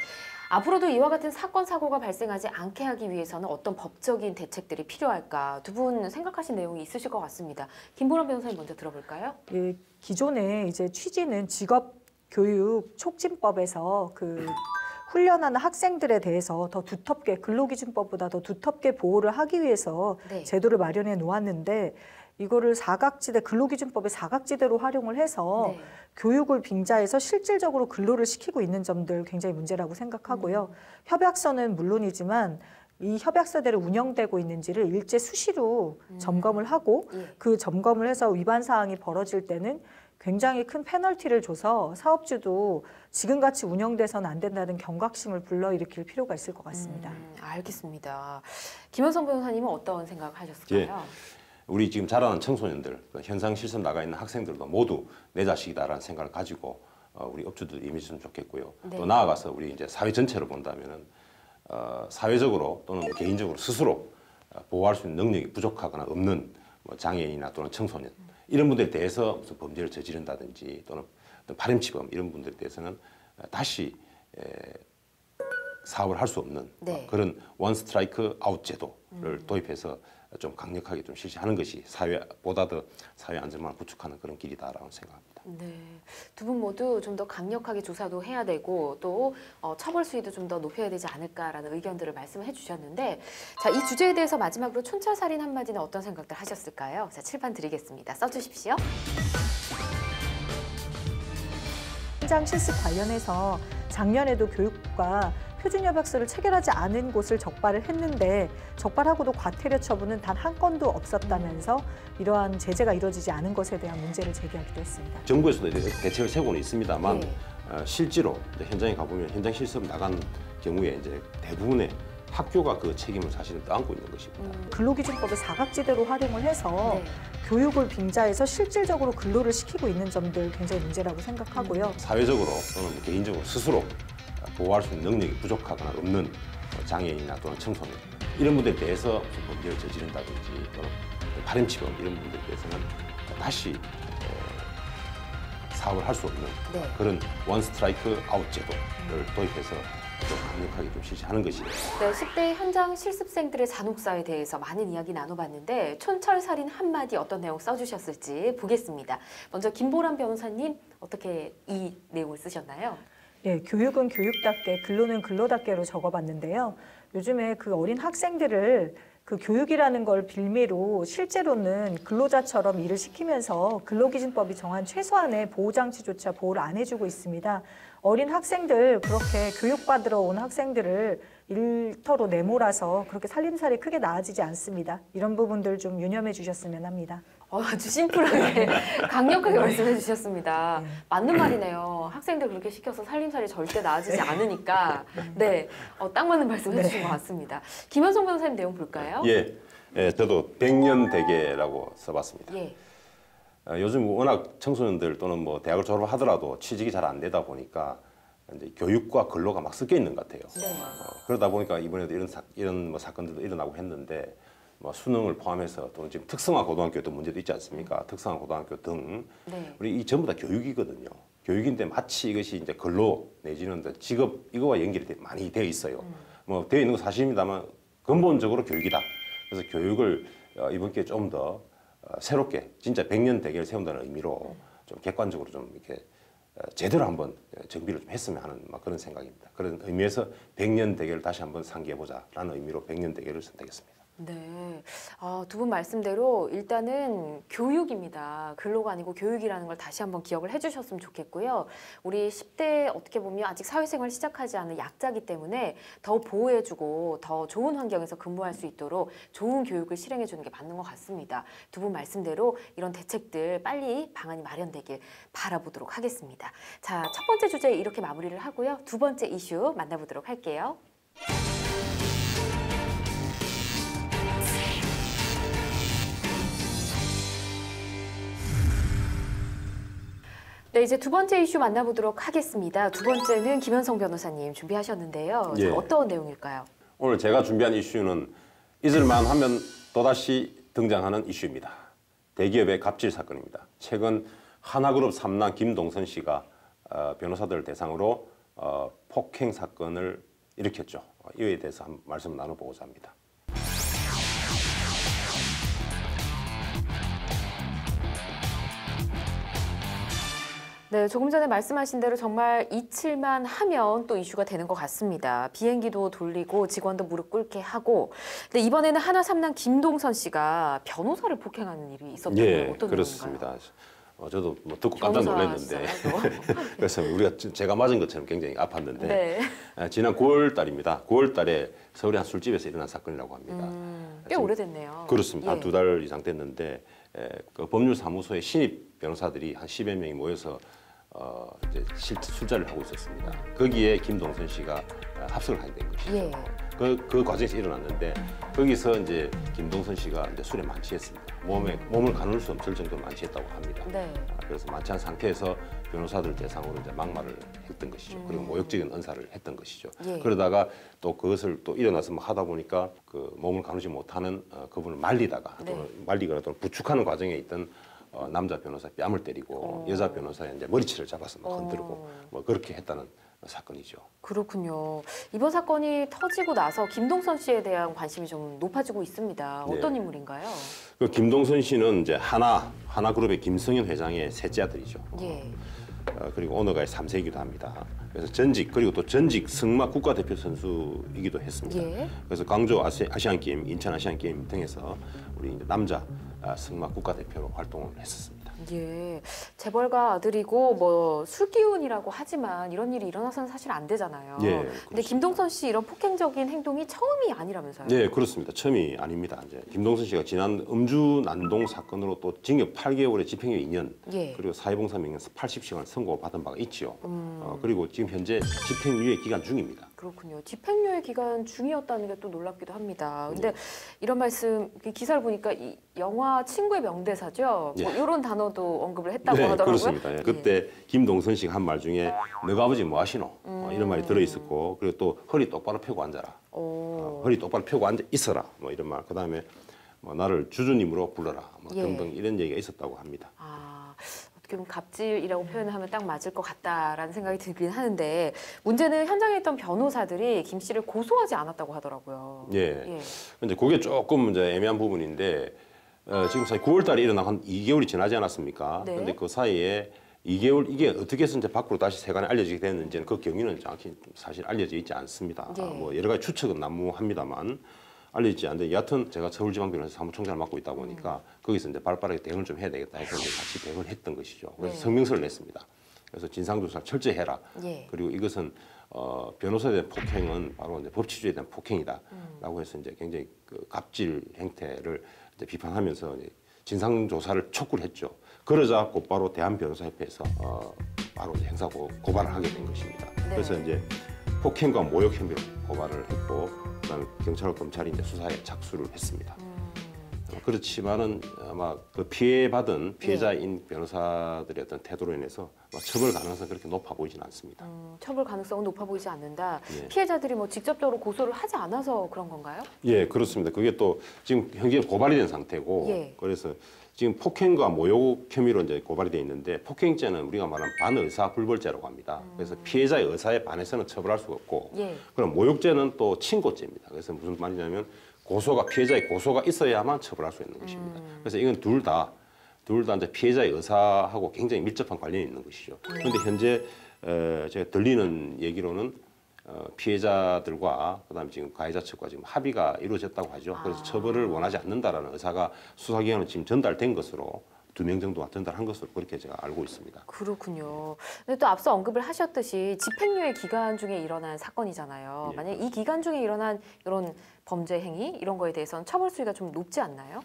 앞으로도 이와 같은 사건, 사고가 발생하지 않게 하기 위해서는 어떤 법적인 대책들이 필요할까? 두 분 생각하신 내용이 있으실 것 같습니다. 김보람 변호사님 먼저 들어볼까요? 예, 기존에 이제 취지는 직업교육촉진법에서 그 훈련하는 학생들에 대해서 더 두텁게 근로기준법보다 더 두텁게 보호를 하기 위해서 네. 제도를 마련해 놓았는데 이거를 사각지대 근로기준법의 사각지대로 활용을 해서 네. 교육을 빙자해서 실질적으로 근로를 시키고 있는 점들 굉장히 문제라고 생각하고요. 협약서는 물론이지만 이 협약서대로 운영되고 있는지를 일제 수시로 점검을 하고 예. 그 점검을 해서 위반 사항이 벌어질 때는 굉장히 큰 페널티를 줘서 사업주도 지금같이 운영돼서는 안 된다는 경각심을 불러일으킬 필요가 있을 것 같습니다. 알겠습니다. 김현성 변호사님은 어떤 생각하셨을까요? 예. 우리 지금 자라는 청소년들, 현장 실습 나가 있는 학생들도 모두 내 자식이다라는 생각을 가지고 우리 업주들이 임해주시면 좋겠고요. 네. 또 나아가서 우리 이제 사회 전체로 본다면은 사회적으로 또는 개인적으로 스스로 보호할 수 있는 능력이 부족하거나 없는 뭐 장애인이나 또는 청소년 이런 분들에 대해서 무슨 범죄를 저지른다든지 또는 파렴치범 이런 분들에 대해서는 다시 사업을 할 수 없는 네. 그런 원 스트라이크 아웃 제도를 도입해서 좀 강력하게 좀 실시하는 것이 사회보다 더 사회 안전망을 구축하는 그런 길이다라고 생각합니다. 네, 두 분 모두 좀 더 강력하게 조사도 해야 되고 또 처벌 수위도 좀 더 높여야 되지 않을까라는 의견들을 말씀해 주셨는데 자, 이 주제에 대해서 마지막으로 촌철살인 한마디는 어떤 생각들 하셨을까요? 자, 칠판 드리겠습니다. 써주십시오. 현장 실습 관련해서 작년에도 교육부가 표준협약서를 체결하지 않은 곳을 적발을 했는데 적발하고도 과태료 처분은 단 한 건도 없었다면서 이러한 제재가 이루어지지 않은 것에 대한 문제를 제기하기도 했습니다. 정부에서도 대책을 세우고는 있습니다만 네. 실제로 이제 현장에 가보면 현장 실습 나간 경우에 이제 대부분의 학교가 그 책임을 사실은 떠안고 있는 것입니다. 근로기준법의 사각지대로 활용을 해서 네. 교육을 빙자해서 실질적으로 근로를 시키고 있는 점들 굉장히 문제라고 생각하고요. 사회적으로 또는 개인적으로 스스로 보호할 수 있는 능력이 부족하거나 없는 장애인이나 또는 청소년 이런 분들에 대해서 무슨 범죄를 저지른다든지 또는 파렴치범 이런 분들에 대해서는 다시 사업을 할 수 없는 네. 그런 원 스트라이크 아웃 제도를 도입해서 좀 강력하게 좀 실시하는 것이 네, 10대 현장 실습생들의 잔혹사에 대해서 많은 이야기 나눠봤는데 촌철살인 한마디 어떤 내용 써주셨을지 보겠습니다. 먼저 김보람 변호사님 어떻게 이 내용을 쓰셨나요? 네, 교육은 교육답게, 근로는 근로답게로 적어봤는데요. 요즘에 그 어린 학생들을 그 교육이라는 걸 빌미로 실제로는 근로자처럼 일을 시키면서 근로기준법이 정한 최소한의 보호장치조차 보호를 안 해주고 있습니다. 어린 학생들, 그렇게 교육받으러 온 학생들을 일터로 내몰아서 그렇게 살림살이 크게 나아지지 않습니다. 이런 부분들 좀 유념해 주셨으면 합니다. 아주 심플하게 강력하게 말씀해 주셨습니다. 맞는 말이네요. 학생들 그렇게 시켜서 살림살이 절대 나아지지 않으니까 네, 딱 맞는 말씀 해주신 것 같습니다. 김현성 변호사님 내용 볼까요? 예, 저도 백년대계라고 써봤습니다. 예. 요즘 워낙 청소년들 또는 뭐 대학을 졸업하더라도 취직이 잘 안 되다 보니까 이제 교육과 근로가 막 섞여 있는 것 같아요. 네. 그러다 보니까 이번에도 이런 뭐 사건들도 일어나고 했는데 뭐 수능을 포함해서 또는 지금 특성화 고등학교도 문제도 있지 않습니까? 특성화 고등학교 등 네. 우리 이 전부 다 교육이거든요. 교육인데 마치 이것이 이제 근로 내지는 직업 이거와 연결이 많이 되어 있어요. 뭐 되어 있는 건 사실입니다만 근본적으로 교육이다. 그래서 교육을 이번 기회에 좀 더 새롭게 진짜 백년 대계를 세운다는 의미로 좀 객관적으로 좀 이렇게 제대로 한번 정비를 좀 했으면 하는 막 그런 생각입니다. 그런 의미에서 백년 대계를 다시 한번 상기해보자라는 의미로 백년 대계를 선택했습니다. 네, 두 분 말씀대로 일단은 교육입니다. 근로가 아니고 교육이라는 걸 다시 한번 기억을 해주셨으면 좋겠고요. 우리 10대 어떻게 보면 아직 사회생활 시작하지 않은 약자기 때문에 더 보호해주고 더 좋은 환경에서 근무할 수 있도록 좋은 교육을 실행해주는 게 맞는 것 같습니다. 두 분 말씀대로 이런 대책들 빨리 방안이 마련되길 바라보도록 하겠습니다. 자, 첫 번째 주제 이렇게 마무리를 하고요. 두 번째 이슈 만나보도록 할게요. 네, 이제 두 번째 이슈 만나보도록 하겠습니다. 두 번째는 김현성 변호사님 준비하셨는데요. 예. 자, 어떤 내용일까요? 오늘 제가 준비한 이슈는 잊을만 하면 또다시 등장하는 이슈입니다. 대기업의 갑질 사건입니다. 최근 하나그룹 3남 김동선 씨가 변호사들 대상으로 폭행 사건을 일으켰죠. 이에 대해서 한 말씀 나눠보고자 합니다. 네, 조금 전에 말씀하신 대로 정말 잊힐만 하면 또 이슈가 되는 것 같습니다. 비행기도 돌리고 직원도 무릎 꿇게 하고. 근데 이번에는 하나 3남 김동선 씨가 변호사를 폭행하는 일이 있었다고요. 예, 어떤 그렇습니다. 내용인가요? 저도 뭐 듣고 깜짝 놀랐는데 그래서 우리가 제가 맞은 것처럼 굉장히 아팠는데 네. 지난 9월 달입니다. 9월 달에 서울의 한 술집에서 일어난 사건이라고 합니다. 꽤 오래됐네요. 그렇습니다. 예. 한 2달 이상 됐는데 그 법률사무소의 신입 변호사들이 한 10여 명이 모여서 이제 술자리를 하고 있었습니다. 거기에 김동선 씨가 합석을 하게 된 것이죠. 예. 그 과정에서 일어났는데 거기서 이제 김동선 씨가 이제 술에 만취했습니다. 몸을 가눌 수 없을 정도로 만취했다고 합니다. 네. 그래서 만취한 상태에서 변호사들 대상으로 이제 막말을 했던 것이죠. 그리고 모욕적인 언사를 했던 것이죠. 예. 그러다가 또 그것을 또 일어나서 뭐 하다 보니까 그 몸을 가누지 못하는 그분을 말리다가 네. 또는 말리거나 또는 부축하는 과정에 있던 남자 변호사 뺨을 때리고 여자 변호사의 이제 머리채를 잡아서 막 흔들고 뭐 그렇게 했다는 사건이죠. 그렇군요. 이번 사건이 터지고 나서 김동선 씨에 대한 관심이 좀 높아지고 있습니다. 어떤 네. 인물인가요? 그 김동선 씨는 이제 하나그룹의 김성현 회장의 셋째 아들이죠. 예. 그리고 오너가의 3세이기도 합니다. 그래서 그리고 또 전직 승마 국가대표 선수이기도 했습니다. 예. 그래서 광주 아시안게임, 인천 아시안게임 등에서 우리 이제 남자 승마 국가대표로 활동을 했었습니다. 예, 재벌가 아들이고 뭐 술기운이라고 하지만 이런 일이 일어나서는 사실 안 되잖아요. 예, 근데 그렇습니다. 김동선 씨 이런 폭행적인 행동이 처음이 아니라면서요? 네, 그렇습니다. 처음이 아닙니다. 이제 김동선 씨가 지난 음주 난동 사건으로 또 징역 8개월에 집행유예 2년, 예. 그리고 사회봉사 명령 80시간 선고 받은 바가 있지요. 그리고 지금 현재 집행유예 기간 중입니다. 그렇군요. 집행유예 기간 중이었다는 게 또 놀랍기도 합니다. 근데 이런 말씀 기사를 보니까 이 영화 친구의 명대사죠. 예. 뭐 이런 단어도 언급을 했다고 네, 하더라고요. 그렇습니다. 예. 그때 김동선 씨가 한 말 중에 너가 아버지 뭐 하시노? 이런 말이 들어 있었고, 그리고 또 허리 똑바로 펴고 앉아라. 허리 똑바로 펴고 앉아 있어라. 뭐 이런 말. 그다음에 뭐 나를 주주님으로 불러라. 뭐 예. 등등 이런 얘기가 있었다고 합니다. 어떻게 보면 갑질이라고 표현을 하면 딱 맞을 것 같다라는 생각이 들긴 하는데 문제는 현장에 있던 변호사들이 김 씨를 고소하지 않았다고 하더라고요. 예. 근데 그게 조금 이제 애매한 부분인데 지금 사실 9월 달에 일어나 한 2개월이 지나지 않았습니까? 네. 근데 그 사이에 2개월 이게 어떻게 해서 이제 밖으로 다시 세간에 알려지게 됐는지는 그 경위는 정확히 사실 알려져 있지 않습니다. 예. 뭐 여러 가지 추측은 난무합니다만 알려지지 않는데 여하튼 제가 서울지방변호사 사무총장을 맡고 있다 보니까 거기서 이제 발빠르게 대응을 좀 해야 되겠다 해서 이제 같이 대응을 했던 것이죠. 그래서 네. 성명서를 냈습니다. 그래서 진상조사를 철저히 해라. 예. 그리고 이것은 변호사에 대한 폭행은 바로 이제 법치주의에 대한 폭행이다라고 해서 이제 굉장히 그 갑질 행태를 이제 비판하면서 이제 진상 조사를 촉구를 했죠. 그러자 곧바로 대한변호사협회에서 바로 이제 형사 고발을 하게 된 것입니다. 네. 그래서 이제 폭행과 모욕 혐의로 고발을 했고, 그다음에 경찰과 검찰이 이제 수사에 착수를 했습니다. 그렇지만은 아마 그 피해받은 피해자인 변호사들의 어떤 태도로 인해서 처벌 가능성이 그렇게 높아 보이지는 않습니다. 처벌 가능성은 높아 보이지 않는다. 예. 피해자들이 뭐 직접적으로 고소를 하지 않아서 그런 건가요? 예, 그렇습니다. 그게 또 지금 현재 고발이 된 상태고, 예. 그래서 지금 폭행과 모욕 혐의로 이제 고발이 돼 있는데, 폭행죄는 우리가 말하는 반의사 불벌죄라고 합니다. 그래서 피해자의 의사에 반해서는 처벌할 수가 없고, 예. 그럼 모욕죄는 또 친고죄입니다. 그래서 무슨 말이냐면 피해자의 고소가 있어야만 처벌할 수 있는 것입니다. 그래서 이건 둘 다 이제 피해자의 의사하고 굉장히 밀접한 관련이 있는 것이죠. 그런데 현재 제가 들리는 얘기로는 피해자들과 그다음에 지금 가해자 측과 지금 합의가 이루어졌다고 하죠. 그래서 처벌을 원하지 않는다라는 의사가 수사기관에 지금 전달된 것으로 2명 정도가 전달한 것으로 그렇게 제가 알고 있습니다. 그렇군요. 근데 또 앞서 언급을 하셨듯이 집행유예 기간 중에 일어난 사건이잖아요. 예. 만약 이 기간 중에 일어난 이런 범죄 행위 이런 거에 대해서는 처벌 수위가 좀 높지 않나요?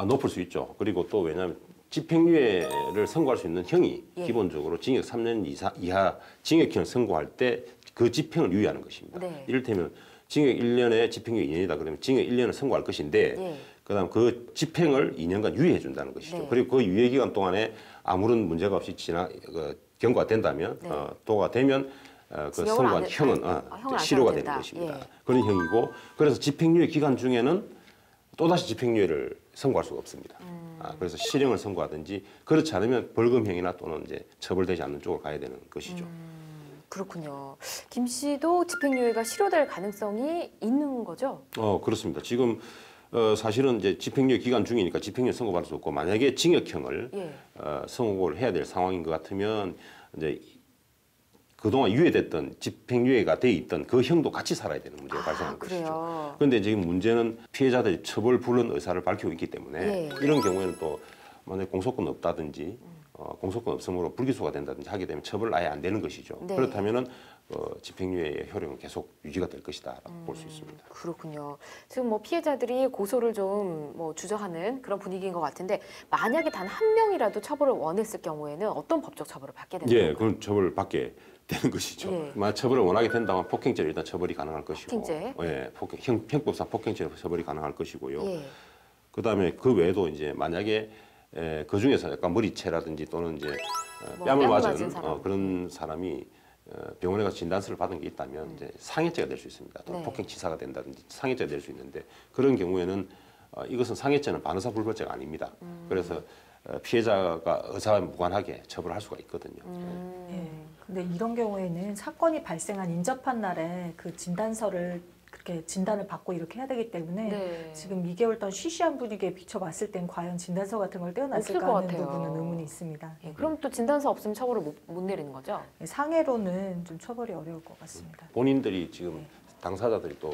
높을 수 있죠. 그리고 또 왜냐하면 집행유예를 선고할 수 있는 형이 예. 기본적으로 징역 3년 이하 징역형을 선고할 때 그 집행을 유예하는 것입니다. 네. 이를테면 징역 1년에 집행유예 2년이다 그러면 징역 1년을 선고할 것인데 예. 그다음 그 집행을 2년간 유예해 준다는 것이죠. 네. 그리고 그 유예 기간 동안에 아무런 문제가 없이 경과가 된다면 네. 도가 되면 그 징역을 선고한 안 형은 형을 안 실효가 써도 되는 된다. 것입니다. 예. 그런 형이고, 그래서 집행유예 기간 중에는 또다시 집행유예를 선고할 수가 없습니다. 그래서 실형을 선고하든지 그렇지 않으면 벌금형이나 또는 이제 처벌되지 않는 쪽으로 가야 되는 것이죠. 그렇군요. 김 씨도 집행유예가 실효될 가능성이 있는 거죠? 그렇습니다. 지금 사실은 이제 집행유예 기간 중이니까 집행유예 선고받을 수 없고, 만약에 징역형을 예. 선고를 해야 될 상황인 것 같으면 이제 그동안 유예됐던 집행유예가 돼 있던 그 형도 같이 살아야 되는 문제가 발생하는 것이죠. 그래요. 그런데 지금 문제는 피해자들이 처벌 불능 의사를 밝히고 있기 때문에 예. 이런 경우에는 또 만약 공소권 없다든지 공소권 없음으로 불기소가 된다든지 하게 되면 처벌 아예 안 되는 것이죠. 네. 그렇다면은 집행유예의 효력은 계속 유지가 될 것이다라고 볼 수 있습니다. 그렇군요. 지금 뭐 피해자들이 고소를 좀 뭐 주저하는 그런 분위기인 것 같은데 만약에 단 한 명이라도 처벌을 원했을 경우에는 어떤 법적 처벌을 받게 되는 예, 건가요? 그건 처벌을 받게 되는 것이죠. 예. 만약 처벌을 원하게 된다면 폭행죄로 일단 처벌이 가능할 것이고, 폭행죄? 예, 형법상 폭행죄로 처벌이 가능할 것이고요. 예. 그다음에 그 외에도 이제 만약에 그 중에서 약간 머리채라든지 또는 이제 뭐 뺨을 뺨을 맞은 맞은 사람. 그런 사람이 병원에 가서 진단서를 받은 게 있다면 이제 상해죄가 될 수 있습니다. 또 네. 폭행치사가 된다든지 상해죄가 될 수 있는데, 그런 경우에는 이것은 상해죄는 반의사 불벌죄가 아닙니다. 그래서 피해자가 의사와 무관하게 처벌할 수가 있거든요. 예. 근데 이런 경우에는 사건이 발생한 인접한 날에 그 진단서를 그렇게 진단을 받고 이렇게 해야 되기 때문에 네. 지금 2개월 동안 쉬쉬한 분위기에 비춰봤을 땐 과연 진단서 같은 걸 없을 떼어놨을까 것 하는 같아요. 부분은 의문이 있습니다. 예, 그럼 또 진단서 없으면 처벌을 못 내리는 거죠? 상해로는 좀 처벌이 어려울 것 같습니다. 본인들이 지금 당사자들이 또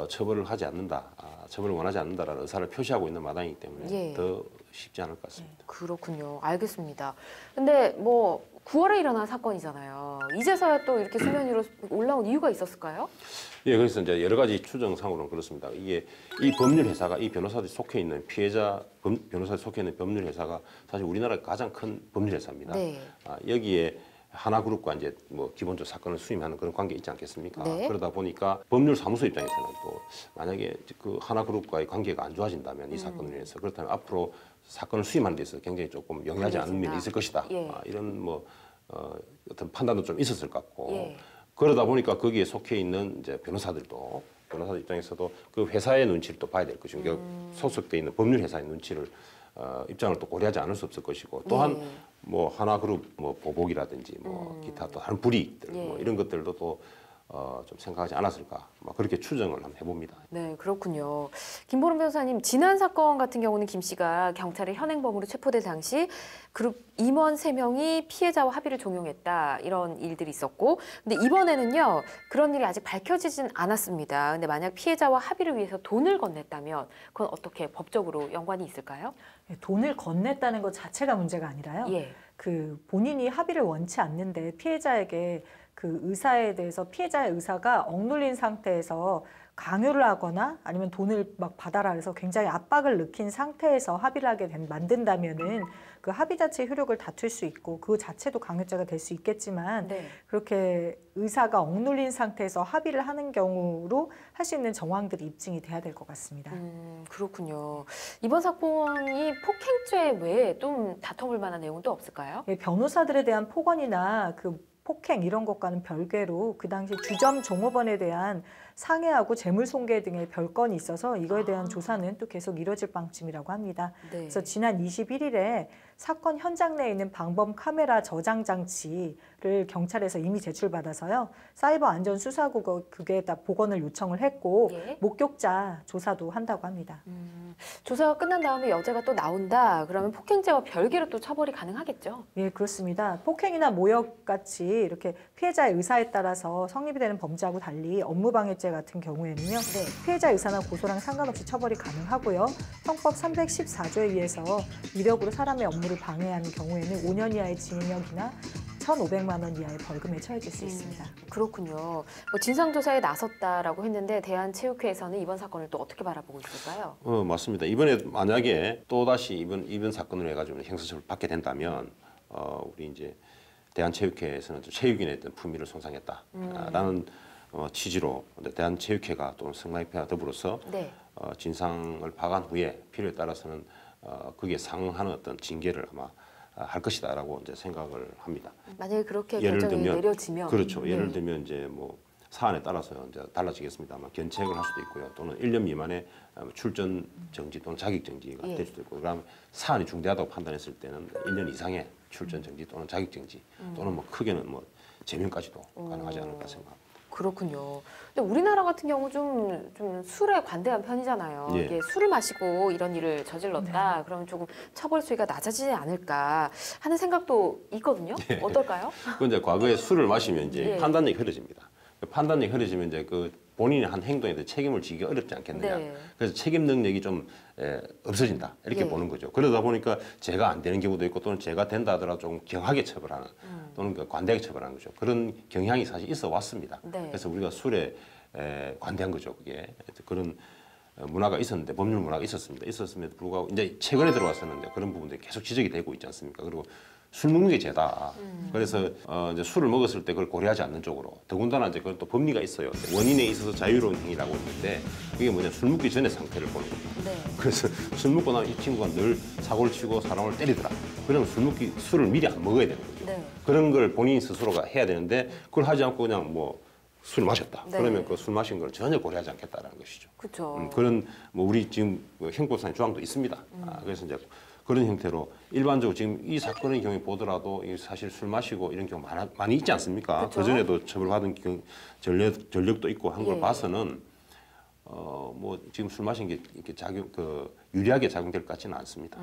처벌을 하지 않는다, 처벌을 원하지 않는다라는 의사를 표시하고 있는 마당이기 때문에 예. 더 쉽지 않을 것 같습니다. 그렇군요. 알겠습니다. 근데 뭐 9월에 일어난 사건이잖아요. 이제서야 또 이렇게 수면 위로 올라온 이유가 있었을까요? 예, 그래서 이제 여러 가지 추정상으로는 그렇습니다. 이게 이 법률 회사가, 이 변호사들이 속해 있는 변호사들이 속해 있는 법률 회사가 사실 우리나라의 가장 큰 법률 회사입니다. 네. 여기에 하나그룹과 이제 뭐 기본적으로 사건을 수임하는 그런 관계 있지 않겠습니까? 네. 그러다 보니까 법률사무소 입장에서는 또 만약에 그 하나그룹과의 관계가 안 좋아진다면 이 사건을 위해서, 그렇다면 앞으로 사건을 수임하는 데 있어서 굉장히 조금 영리하지 않은 면이 있을 것이다. 예. 이런 뭐 어떤 판단도 좀 있었을 것 같고, 예. 그러다 보니까 거기에 속해 있는 이제 변호사들 입장에서도 그 회사의 눈치를 또 봐야 될 것이고, 소속돼 있는 법률 회사의 눈치를 입장을 또 고려하지 않을 수 없을 것이고, 또한 예. 뭐 하나그룹 뭐 보복이라든지 뭐 기타 또 다른 불이익들 예. 뭐 이런 것들도 또 좀 생각하지 않았을까, 뭐 그렇게 추정을 한번 해봅니다. 네, 그렇군요. 김보름 변호사님, 지난 사건 같은 경우는 김 씨가 경찰의 현행범으로 체포될 당시 그룹 임원 3명이 피해자와 합의를 종용했다, 이런 일들이 있었고, 근데 이번에는요, 그런 일이 아직 밝혀지진 않았습니다. 근데 만약 피해자와 합의를 위해서 돈을 건넸다면 그건 어떻게 법적으로 연관이 있을까요? 돈을 건넸다는 것 자체가 문제가 아니라요. 예. 그 본인이 합의를 원치 않는데 피해자에게 그 의사에 대해서 피해자의 의사가 억눌린 상태에서 강요를 하거나 아니면 돈을 막 받아라 그래서 굉장히 압박을 느낀 상태에서 합의를 하게 만든다면은 그 합의 자체의 효력을 다툴 수 있고 그 자체도 강요죄가 될 수 있겠지만 네. 그렇게 의사가 억눌린 상태에서 합의를 하는 경우로 할 수 있는 정황들이 입증이 돼야 될 것 같습니다. 그렇군요. 이번 사건이 폭행죄 외에 좀 다퉈볼 만한 내용은 또 없을까요? 예, 변호사들에 대한 폭언이나 그 폭행 이런 것과는 별개로 그 당시 주점 종업원에 대한 상해하고 재물손괴 등의 별건이 있어서 이거에 대한 조사는 또 계속 이뤄질 방침이라고 합니다. 네. 그래서 지난 21일에 사건 현장 내에 있는 방범 카메라 저장 장치를 경찰에서 이미 제출받아서요. 사이버 안전 수사국에다 복원을 요청을 했고 예. 목격자 조사도 한다고 합니다. 조사가 끝난 다음에 여자가 또 나온다. 그러면 폭행죄와 별개로 또 처벌이 가능하겠죠? 예, 그렇습니다. 폭행이나 모욕 같이 이렇게 피해자의 의사에 따라서 성립이 되는 범죄하고 달리 업무방해죄 같은 경우에는요. 네. 피해자 의사나 고소랑 상관없이 처벌이 가능하고요. 형법 314조에 의해서 이력으로 사람의 업무를 방해하는 경우에는 5년 이하의 징역이나 1,500만 원 이하의 벌금에 처해질 수 있습니다. 그렇군요. 뭐 진상조사에 나섰다라고 했는데 대한체육회에서는 이번 사건을 또 어떻게 바라보고 있을까요? 맞습니다. 이번에 만약에 또다시 이번 사건으로 해가지고 형사처벌을 받게 된다면 우리 이제 대한체육회에서는 체육인의 어떤 품위를 손상했다라는 취지로 대한체육회가 또는 승마협회와 더불어서 네. 진상을 파악한 후에 필요에 따라서는 그게 상응하는 어떤 징계를 아마 할 것이다라고 이제 생각을 합니다. 만약에 그렇게 예를 결정이 들면 내려지면 그렇죠. 예를 네. 들면 이제 뭐 사안에 따라서 이제 달라지겠습니다만 견책을 할 수도 있고요. 또는 1년 미만의 출전 정지 또는 자격 정지가 예. 될 수도 있고. 그다음에 사안이 중대하다고 판단했을 때는 1년 이상의 출전 정지 또는 자격 정지 또는 뭐 크게는 뭐 제명까지도 가능하지 않을까 생각합니다. 그렇군요. 근데 우리나라 같은 경우 좀 술에 관대한 편이잖아요. 예. 이게 술을 마시고 이런 일을 저질렀다. 그러면 조금 처벌 수위가 낮아지지 않을까 하는 생각도 있거든요. 예. 어떨까요? 그 이제 과거에 술을 마시면 이제 예. 판단력이 흐려집니다. 판단력이 흐려지면 이제 그 본인이 한 행동에 대해 책임을 지기 어렵지 않겠느냐. 네. 그래서 책임 능력이 좀 없어진다 이렇게 예. 보는 거죠. 그러다 보니까 죄가 안 되는 경우도 있고 또는 죄가 된다 하더라도 좀 경하게 처벌하는 또는 그 관대하게 처벌하는 거죠. 그런 경향이 사실 있어 왔습니다. 네. 그래서 우리가 술에 관대한 거죠. 그게 그런 문화가 있었는데 법률 문화가 있었음에도 불구하고 이제 최근에 들어와서는 이제 그런 부분들이 계속 지적이 되고 있지 않습니까? 그리고 술 먹는 게 죄다. 그래서 이제 술을 먹었을 때 그걸 고려하지 않는 쪽으로. 더군다나 이제 그건 또 법리가 있어요. 원인에 있어서 자유로운 행위라고 있는데 그게 뭐냐 술 먹기 전의 상태를 보는 겁니다. 네. 그래서 술 먹고 나면 이 친구가 늘 사고를 치고 사람을 때리더라. 그러면 술을 미리 안 먹어야 되는 거죠. 네. 그런 걸 본인 스스로가 해야 되는데 그걸 하지 않고 그냥 뭐 술을 마셨다. 네. 그러면 그 술 마신 걸 전혀 고려하지 않겠다라는 것이죠. 그렇죠. 그런 뭐 우리 지금 형법상의 조항도 있습니다. 그래서 이제 그런 형태로 일반적으로 지금 이 사건의 경우에 보더라도 사실 술 마시고 이런 경우 많이 있지 않습니까? 그쵸? 그 전에도 처벌받은 전력도 있고 한 걸 예. 봐서는 뭐 지금 술 마신 게 이렇게 유리하게 작용될 것 같지는 않습니다.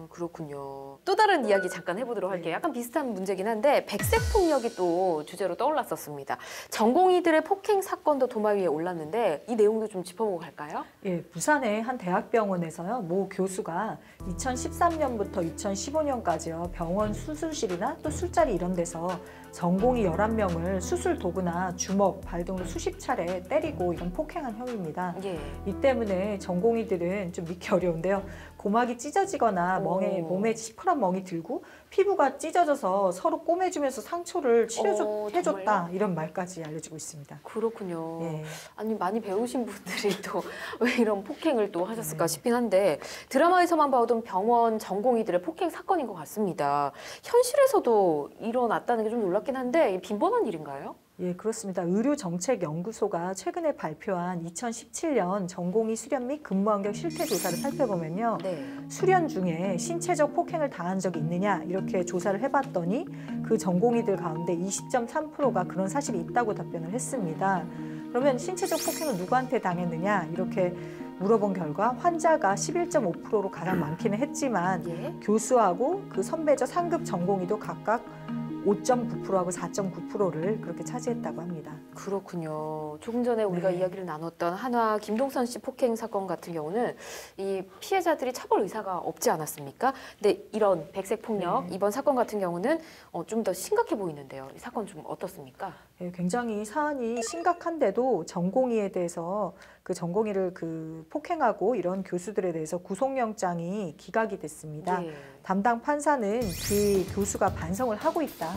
그렇군요. 또 다른 이야기 잠깐 해보도록 할게요. 약간 비슷한 문제긴 한데 백색 폭력이 또 주제로 떠올랐었습니다. 전공의들의 폭행 사건도 도마 위에 올랐는데 이 내용도 좀 짚어보고 갈까요? 예, 부산의 한 대학병원에서요, 모 교수가 2013년부터 2015년까지요, 병원 수술실이나 또 술자리 이런 데서 전공의 11명을 수술 도구나 주먹, 발 등으로 수십 차례 때리고 이런 폭행한 혐의입니다. 예. 이 때문에 전공의들은 좀 믿기 어려운데요. 고막이 찢어지거나 몸에 시퍼런 멍이 들고 피부가 찢어져서 서로 꼬매주면서 상처를 치료해줬다 정말요? 이런 말까지 알려지고 있습니다. 그렇군요. 예. 아니 많이 배우신 분들이 또 왜 이런 폭행을 또 하셨을까 싶긴 한데 드라마에서만 봐오던 병원 전공의들의 폭행 사건인 것 같습니다. 현실에서도 일어났다는 게 좀 놀랍긴 한데 빈번한 일인가요? 예, 그렇습니다. 의료정책연구소가 최근에 발표한 2017년 전공의 수련 및 근무 환경 실태 조사를 살펴보면요. 네. 수련 중에 신체적 폭행을 당한 적이 있느냐 이렇게 조사를 해봤더니 그 전공의들 가운데 20.3%가 그런 사실이 있다고 답변을 했습니다. 그러면 신체적 폭행을 누구한테 당했느냐 이렇게 물어본 결과 환자가 11.5%로 가장 많기는 했지만 예. 교수하고 그 선배죠 상급 전공의도 각각 5.9%하고 4.9%를 그렇게 차지했다고 합니다. 그렇군요. 조금 전에 우리가 네. 이야기를 나눴던 한화 김동선 씨 폭행 사건 같은 경우는 이 피해자들이 처벌 의사가 없지 않았습니까? 근데 이런 백색 폭력 이번 사건 같은 경우는 좀 더 심각해 보이는데요. 이 사건 좀 어떻습니까? 네, 굉장히 사안이 심각한데도 전공의에 대해서 그 전공의를 폭행하고 이런 교수들에 대해서 구속영장이 기각이 됐습니다. 예. 담당 판사는 그 교수가 반성을 하고 있다.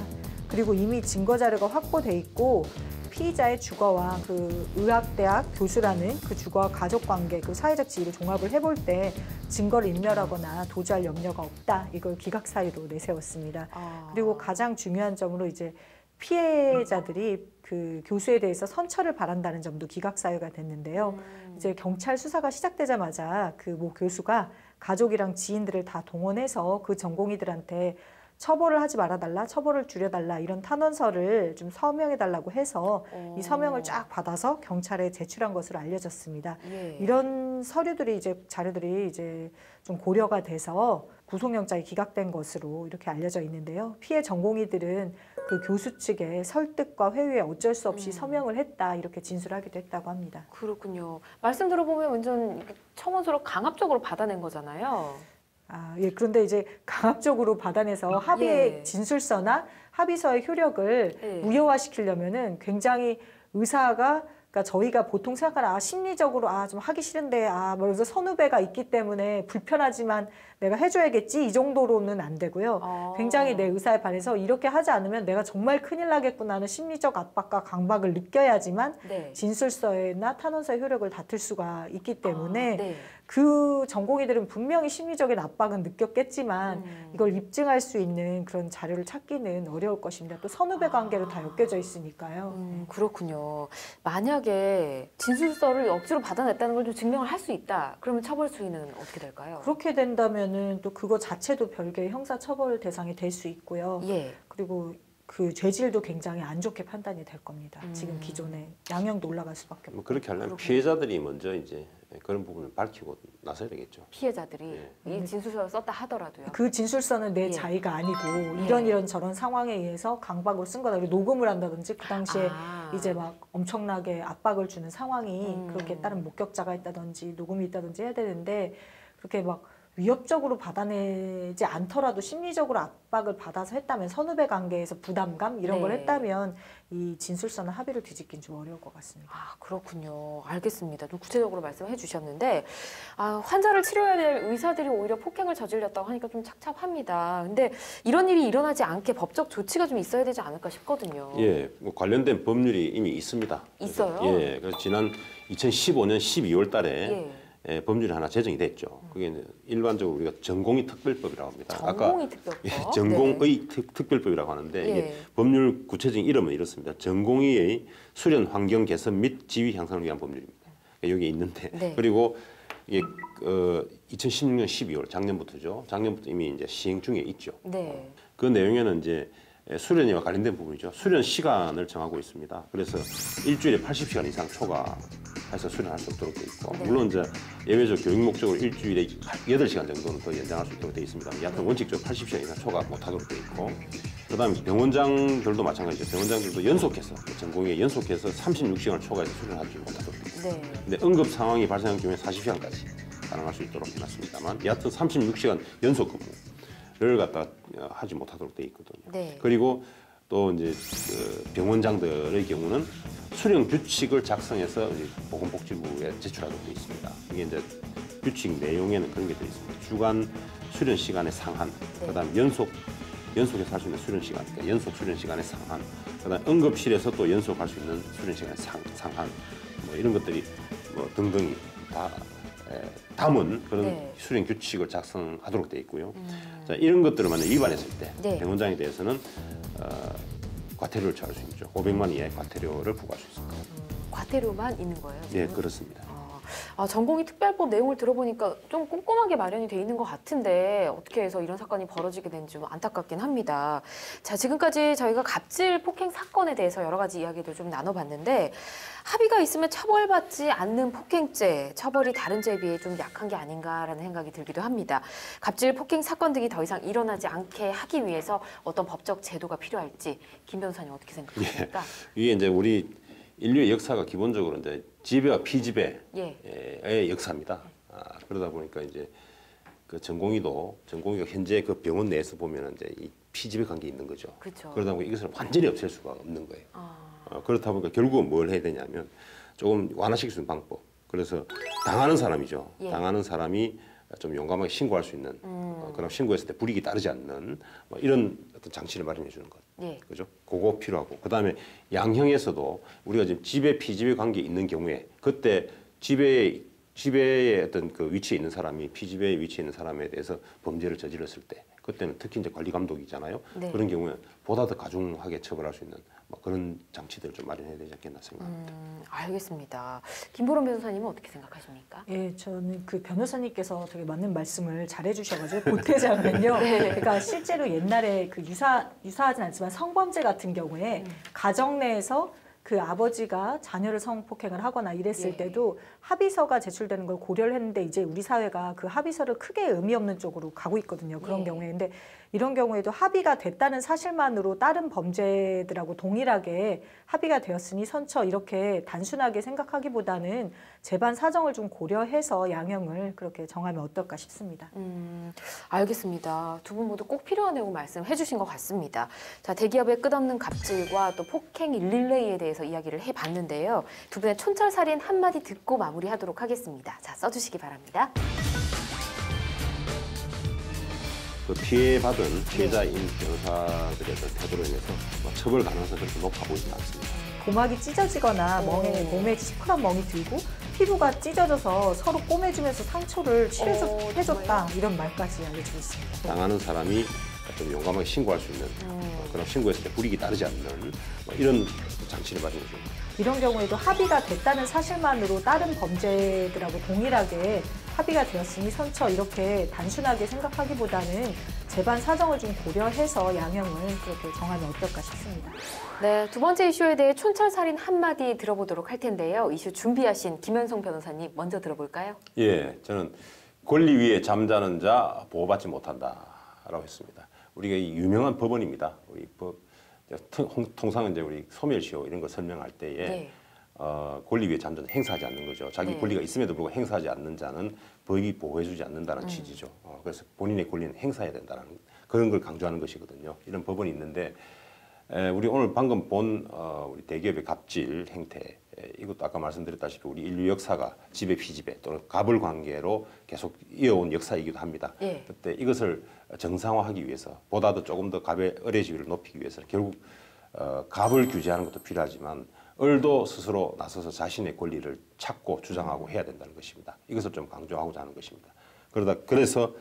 그리고 이미 증거 자료가 확보돼 있고 피의자의 주거와 그 의학대학 교수라는 그 주거와 가족관계, 그 사회적 지위를 종합을 해볼 때 증거를 인멸하거나 도주할 염려가 없다. 이걸 기각 사유로 내세웠습니다. 그리고 가장 중요한 점으로 이제 피해자들이 그 교수에 대해서 선처를 바란다는 점도 기각 사유가 됐는데요. 이제 경찰 수사가 시작되자마자 그 모 교수가 가족이랑 지인들을 다 동원해서 그 전공의들한테 처벌을 하지 말아달라, 처벌을 줄여달라 이런 탄원서를 좀 서명해달라고 해서 이 서명을 쫙 받아서 경찰에 제출한 것으로 알려졌습니다. 예. 이런 서류들이 자료들이 좀 고려가 돼서 구속영장이 기각된 것으로 이렇게 알려져 있는데요. 피해 전공의들은 그 교수 측의 설득과 회유에 어쩔 수 없이 서명을 했다 이렇게 진술하기도 했다고 합니다. 그렇군요. 말씀 들어보면 완전 청원서로 강압적으로 받아낸 거잖아요. 예, 그런데 이제 강압적으로 받아내서 합의의 진술서나 합의서의 효력을 무효화시키려면은 굉장히 그러니까 저희가 보통 생각하는 심리적으로 좀 하기 싫은데 그래서 선후배가 있기 때문에 불편하지만 내가 해줘야겠지 이 정도로는 안 되고요. 굉장히 내 의사에 반해서 이렇게 하지 않으면 내가 정말 큰일 나겠구나 하는 심리적 압박과 강박을 느껴야지만 진술서나 탄원서의 효력을 다툴 수가 있기 때문에 그 전공의들은 분명히 심리적인 압박은 느꼈겠지만 이걸 입증할 수 있는 그런 자료를 찾기는 어려울 것입니다. 또 선후배 관계로 다 엮여져 있으니까요. 그렇군요. 만약에 진술서를 억지로 받아냈다는 걸 좀 증명을 할 수 있다. 그러면 처벌 수위는 어떻게 될까요? 그렇게 된다면은 또 그거 자체도 별개의 형사처벌 대상이 될 수 있고요. 예. 그리고 그 죄질도 굉장히 안 좋게 판단이 될 겁니다. 지금 기존에 양형도 올라갈 수밖에 없고. 그렇게 하려면 피해자들이 먼저 이제 그런 부분을 밝히고 나서야 되겠죠. 피해자들이 이 진술서를 썼다 하더라도요. 그 진술서는 내 자의가 아니고 이런 저런 상황에 의해서 강박으로 쓴 거다. 그리고 녹음을 한다든지 그 당시에 이제 막 엄청나게 압박을 주는 상황이 그렇게 다른 목격자가 있다든지 녹음이 있다든지 해야 되는데 그렇게 막 위협적으로 받아내지 않더라도 심리적으로 압박을 받아서 했다면 선후배 관계에서 부담감 이런 걸 했다면 이 진술서나 합의를 뒤집긴 좀 어려울 것 같습니다. 그렇군요. 알겠습니다. 좀 구체적으로 말씀해 주셨는데 환자를 치료해야 될 의사들이 오히려 폭행을 저질렀다고 하니까 좀 착잡합니다. 근데 이런 일이 일어나지 않게 법적 조치가 좀 있어야 되지 않을까 싶거든요. 예, 관련된 법률이 이미 있습니다. 있어요? 예, 그래서 지난 2015년 12월 달에 법률이 하나 제정이 됐죠. 그게 일반적으로 우리가 전공의 특별법이라고 합니다. 전공의 특별법? 전공의 특별법이라고 하는데 이게 법률 구체적인 이름은 이렇습니다. 전공의의 수련 환경 개선 및 지위 향상을 위한 법률입니다. 여기 있는데 그리고 이게 2016년 12월 작년부터죠. 작년부터 이미 이제 시행 중에 있죠. 그 내용에는 이제 수련회와 관련된 부분이죠. 수련 시간을 정하고 있습니다. 그래서 일주일에 80시간 이상 초과해서 수련할 수 없도록 돼 있고 물론 이제 예외적 교육 목적으로 일주일에 8시간 정도는 더 연장할 수 있도록 돼 있습니다. 여하튼 원칙적으로 80시간 이상 초과 못하도록 돼 있고 그다음에 병원장들도 마찬가지죠. 병원장들도 연속해서 전공의에 연속해서 36시간을 초과해서 수련하지 못하도록 돼 있습니다. 근데 응급 상황이 발생한 경우에 40시간까지 가능할 수 있도록 해놨습니다만 여하튼 36시간 연속 근무를 갖다 하지 못하도록 돼 있거든요. 그리고 또 이제 그 병원장들의 경우는 수련 규칙을 작성해서 보건복지부에 제출하도록 돼 있습니다. 이게 이제 규칙 내용에는 그런 게 들어 있습니다. 주간 수련 시간의 상한, 그다음 연속해서 할 수 있는 수련 시간, 그러니까 연속 수련 시간의 상한, 그다음 응급실에서 또 연속할 수 있는 수련 시간의 상한, 뭐 이런 것들이 뭐 등등이 다 담은 그런 수련 규칙을 작성하도록 돼 있고요. 자, 이런 것들을 만약 위반했을 때 병원장에 대해서는 과태료를 처할 수 있죠. 500만 이하의 과태료를 부과할 수 있습니다. 과태료만 있는 거예요? 지금? 네, 그렇습니다. 전공의 특별법 내용을 들어보니까 좀 꼼꼼하게 마련이 돼 있는 것 같은데 어떻게 해서 이런 사건이 벌어지게 된지 좀 안타깝긴 합니다. 자, 지금까지 저희가 갑질 폭행 사건에 대해서 여러 가지 이야기들 좀 나눠봤는데 합의가 있으면 처벌받지 않는 폭행죄, 처벌이 다른 죄에 비해 좀 약한 게 아닌가라는 생각이 들기도 합니다. 갑질 폭행 사건 등이 더 이상 일어나지 않게 하기 위해서 어떤 법적 제도가 필요할지 김 변호사님 어떻게 생각하십니까? 이게 이제 우리 인류의 역사가 기본적으로 이제 지배와 피지배의 역사입니다. 그러다 보니까 이제 그 전공의가 현재 그 병원 내에서 보면은 이제 이 피지배 관계 있는 거죠. 그렇죠. 그러다 보니까 이것을 완전히 없앨 수가 없는 거예요. 그렇다 보니까 결국은 뭘 해야 되냐면 조금 완화시킬 수 있는 방법. 그래서 당하는 사람이죠. 예. 당하는 사람이 좀 용감하게 신고할 수 있는 그럼 신고했을 때 불이익이 따르지 않는 뭐 이런 어떤 장치를 마련해 주는 것. 예. 그죠? 그거 필요하고 그다음에 양형에서도 우리가 지금 지배 피지배 관계 있는 경우에 그때 지배의 어떤 그 위치에 있는 사람이 피지배의 위치에 있는 사람에 대해서 범죄를 저질렀을 때 그때는 특히 이제 권리 감독이잖아요. 네. 그런 경우에 보다 더 가중하게 처벌할 수 있는 뭐 그런 장치들을 좀 마련해야 되지 않겠나 생각합니다. 알겠습니다. 김보람 변호사님은 어떻게 생각하십니까? 예, 저는 그 변호사님께서 되게 맞는 말씀을 잘해주셔가지고 보태자면요. 네. 그러니까 실제로 옛날에 그 유사하진 않지만 성범죄 같은 경우에 가정 내에서 그 아버지가 자녀를 성폭행을 하거나 이랬을 예. 때도 합의서가 제출되는 걸 고려를 했는데 이제 우리 사회가 그 합의서를 크게 의미 없는 쪽으로 가고 있거든요. 그런 예. 경우에. 근데 이런 경우에도 합의가 됐다는 사실만으로 다른 범죄들하고 동일하게 합의가 되었으니 선처 이렇게 단순하게 생각하기보다는 재반 사정을 좀 고려해서 양형을 그렇게 정하면 어떨까 싶습니다. 알겠습니다. 두 분 모두 꼭 필요한 내용 말씀해 주신 것 같습니다. 자, 대기업의 끝없는 갑질과 또 폭행 릴레이에 대해서 이야기를 해봤는데요. 두 분의 촌철살인 한마디 듣고 마무리하도록 하겠습니다. 자, 써주시기 바랍니다. 그 피해받은 피해자인 변호사들의 어떤 태도로 인해서 뭐 처벌 가능성이 그렇게 높아 보이지는 않습니다. 고막이 찢어지거나 몸에 시커먼 멍이 들고 피부가 찢어져서 서로 꼬매주면서 상처를 해줬다 이런 말까지 알려지고 있습니다. 당하는 사람이 좀 용감하게 신고할 수 있는 그런 신고했을 때 불이익이 따르지 않는 뭐 이런 장치를 마련해 줍니다. 이런 경우에도 합의가 됐다는 사실만으로 다른 범죄들하고 동일하게 합의가 되었으니 선처 이렇게 단순하게 생각하기보다는 재반 사정을 좀 고려해서 양형을 그렇게 정하면 어떨까 싶습니다. 네, 두 번째 이슈에 대해 촌철살인 한마디 들어보도록 할 텐데요. 이슈 준비하신 김현송 변호사님 먼저 들어볼까요? 예, 저는 권리 위에 잠자는 자 보호받지 못한다라고 했습니다. 우리가 이 유명한 법원입니다. 우리 통상 이제 우리 소멸시효 이런 거 설명할 때에 네. 권리 위에 잠자는 행사하지 않는 거죠. 자기 네. 권리가 있음에도 불구하고 행사하지 않는 자는 법이 보호해주지 않는다는 취지죠. 그래서 본인의 권리는 행사해야 된다는 그런 걸 강조하는 것이거든요. 이런 법원이 있는데 우리 오늘 방금 본 우리 대기업의 갑질 행태 이것도 아까 말씀드렸다시피 우리 인류 역사가 지배 피지배 또는 갑을 관계로 계속 이어온 역사이기도 합니다. 예. 그때 이것을 정상화하기 위해서 보다도 조금 더 갑의 의례시비를 높이기 위해서 결국 갑을 규제하는 것도 필요하지만 을도 스스로 나서서 자신의 권리를 찾고 주장하고 해야 된다는 것입니다. 이것을 좀 강조하고자 하는 것입니다. 그래서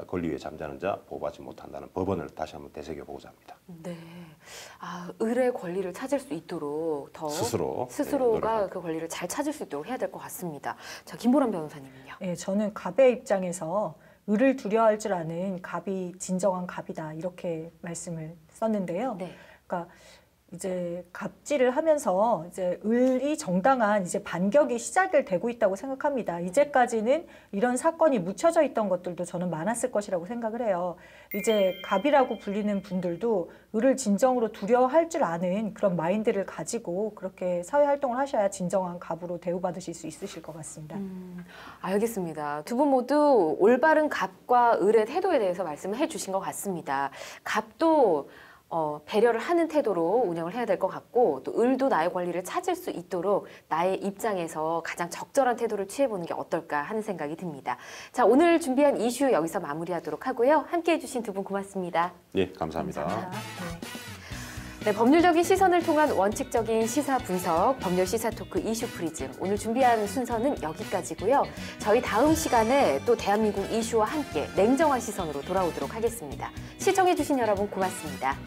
권리 위에 잠자는 자 보호받지 못한다는 법원을 다시 한번 되새겨보고자 합니다. 네, 을의 권리를 찾을 수 있도록 더 스스로가 그 권리를 잘 찾을 수 있도록 해야 될 것 같습니다. 자, 김보람 변호사님은요? 네, 저는 갑의 입장에서 을을 두려워할 줄 아는 갑이 진정한 갑이다 이렇게 말씀을 썼는데요. 네. 그러니까 이제 갑질을 하면서 이제 을이 정당한 이제 반격이 시작을 되고 있다고 생각합니다. 이제까지는 이런 사건이 묻혀져 있던 것들도 저는 많았을 것이라고 생각을 해요. 이제 갑이라고 불리는 분들도 을을 진정으로 두려워할 줄 아는 그런 마인드를 가지고 그렇게 사회 활동을 하셔야 진정한 갑으로 대우받으실 수 있으실 것 같습니다. 알겠습니다. 두 분 모두 올바른 갑과 을의 태도에 대해서 말씀을 해주신 것 같습니다. 갑도 배려를 하는 태도로 운영을 해야 될 것 같고 또 을도 나의 권리를 찾을 수 있도록 나의 입장에서 가장 적절한 태도를 취해보는 게 어떨까 하는 생각이 듭니다. 자, 오늘 준비한 이슈 여기서 마무리하도록 하고요. 함께해 주신 두 분 고맙습니다. 네, 감사합니다. 네, 법률적인 시선을 통한 원칙적인 시사 분석, 법률 시사 토크 이슈 프리즘. 오늘 준비한 순서는 여기까지고요. 저희 다음 시간에 또 대한민국 이슈와 함께 냉정한 시선으로 돌아오도록 하겠습니다. 시청해 주신 여러분 고맙습니다.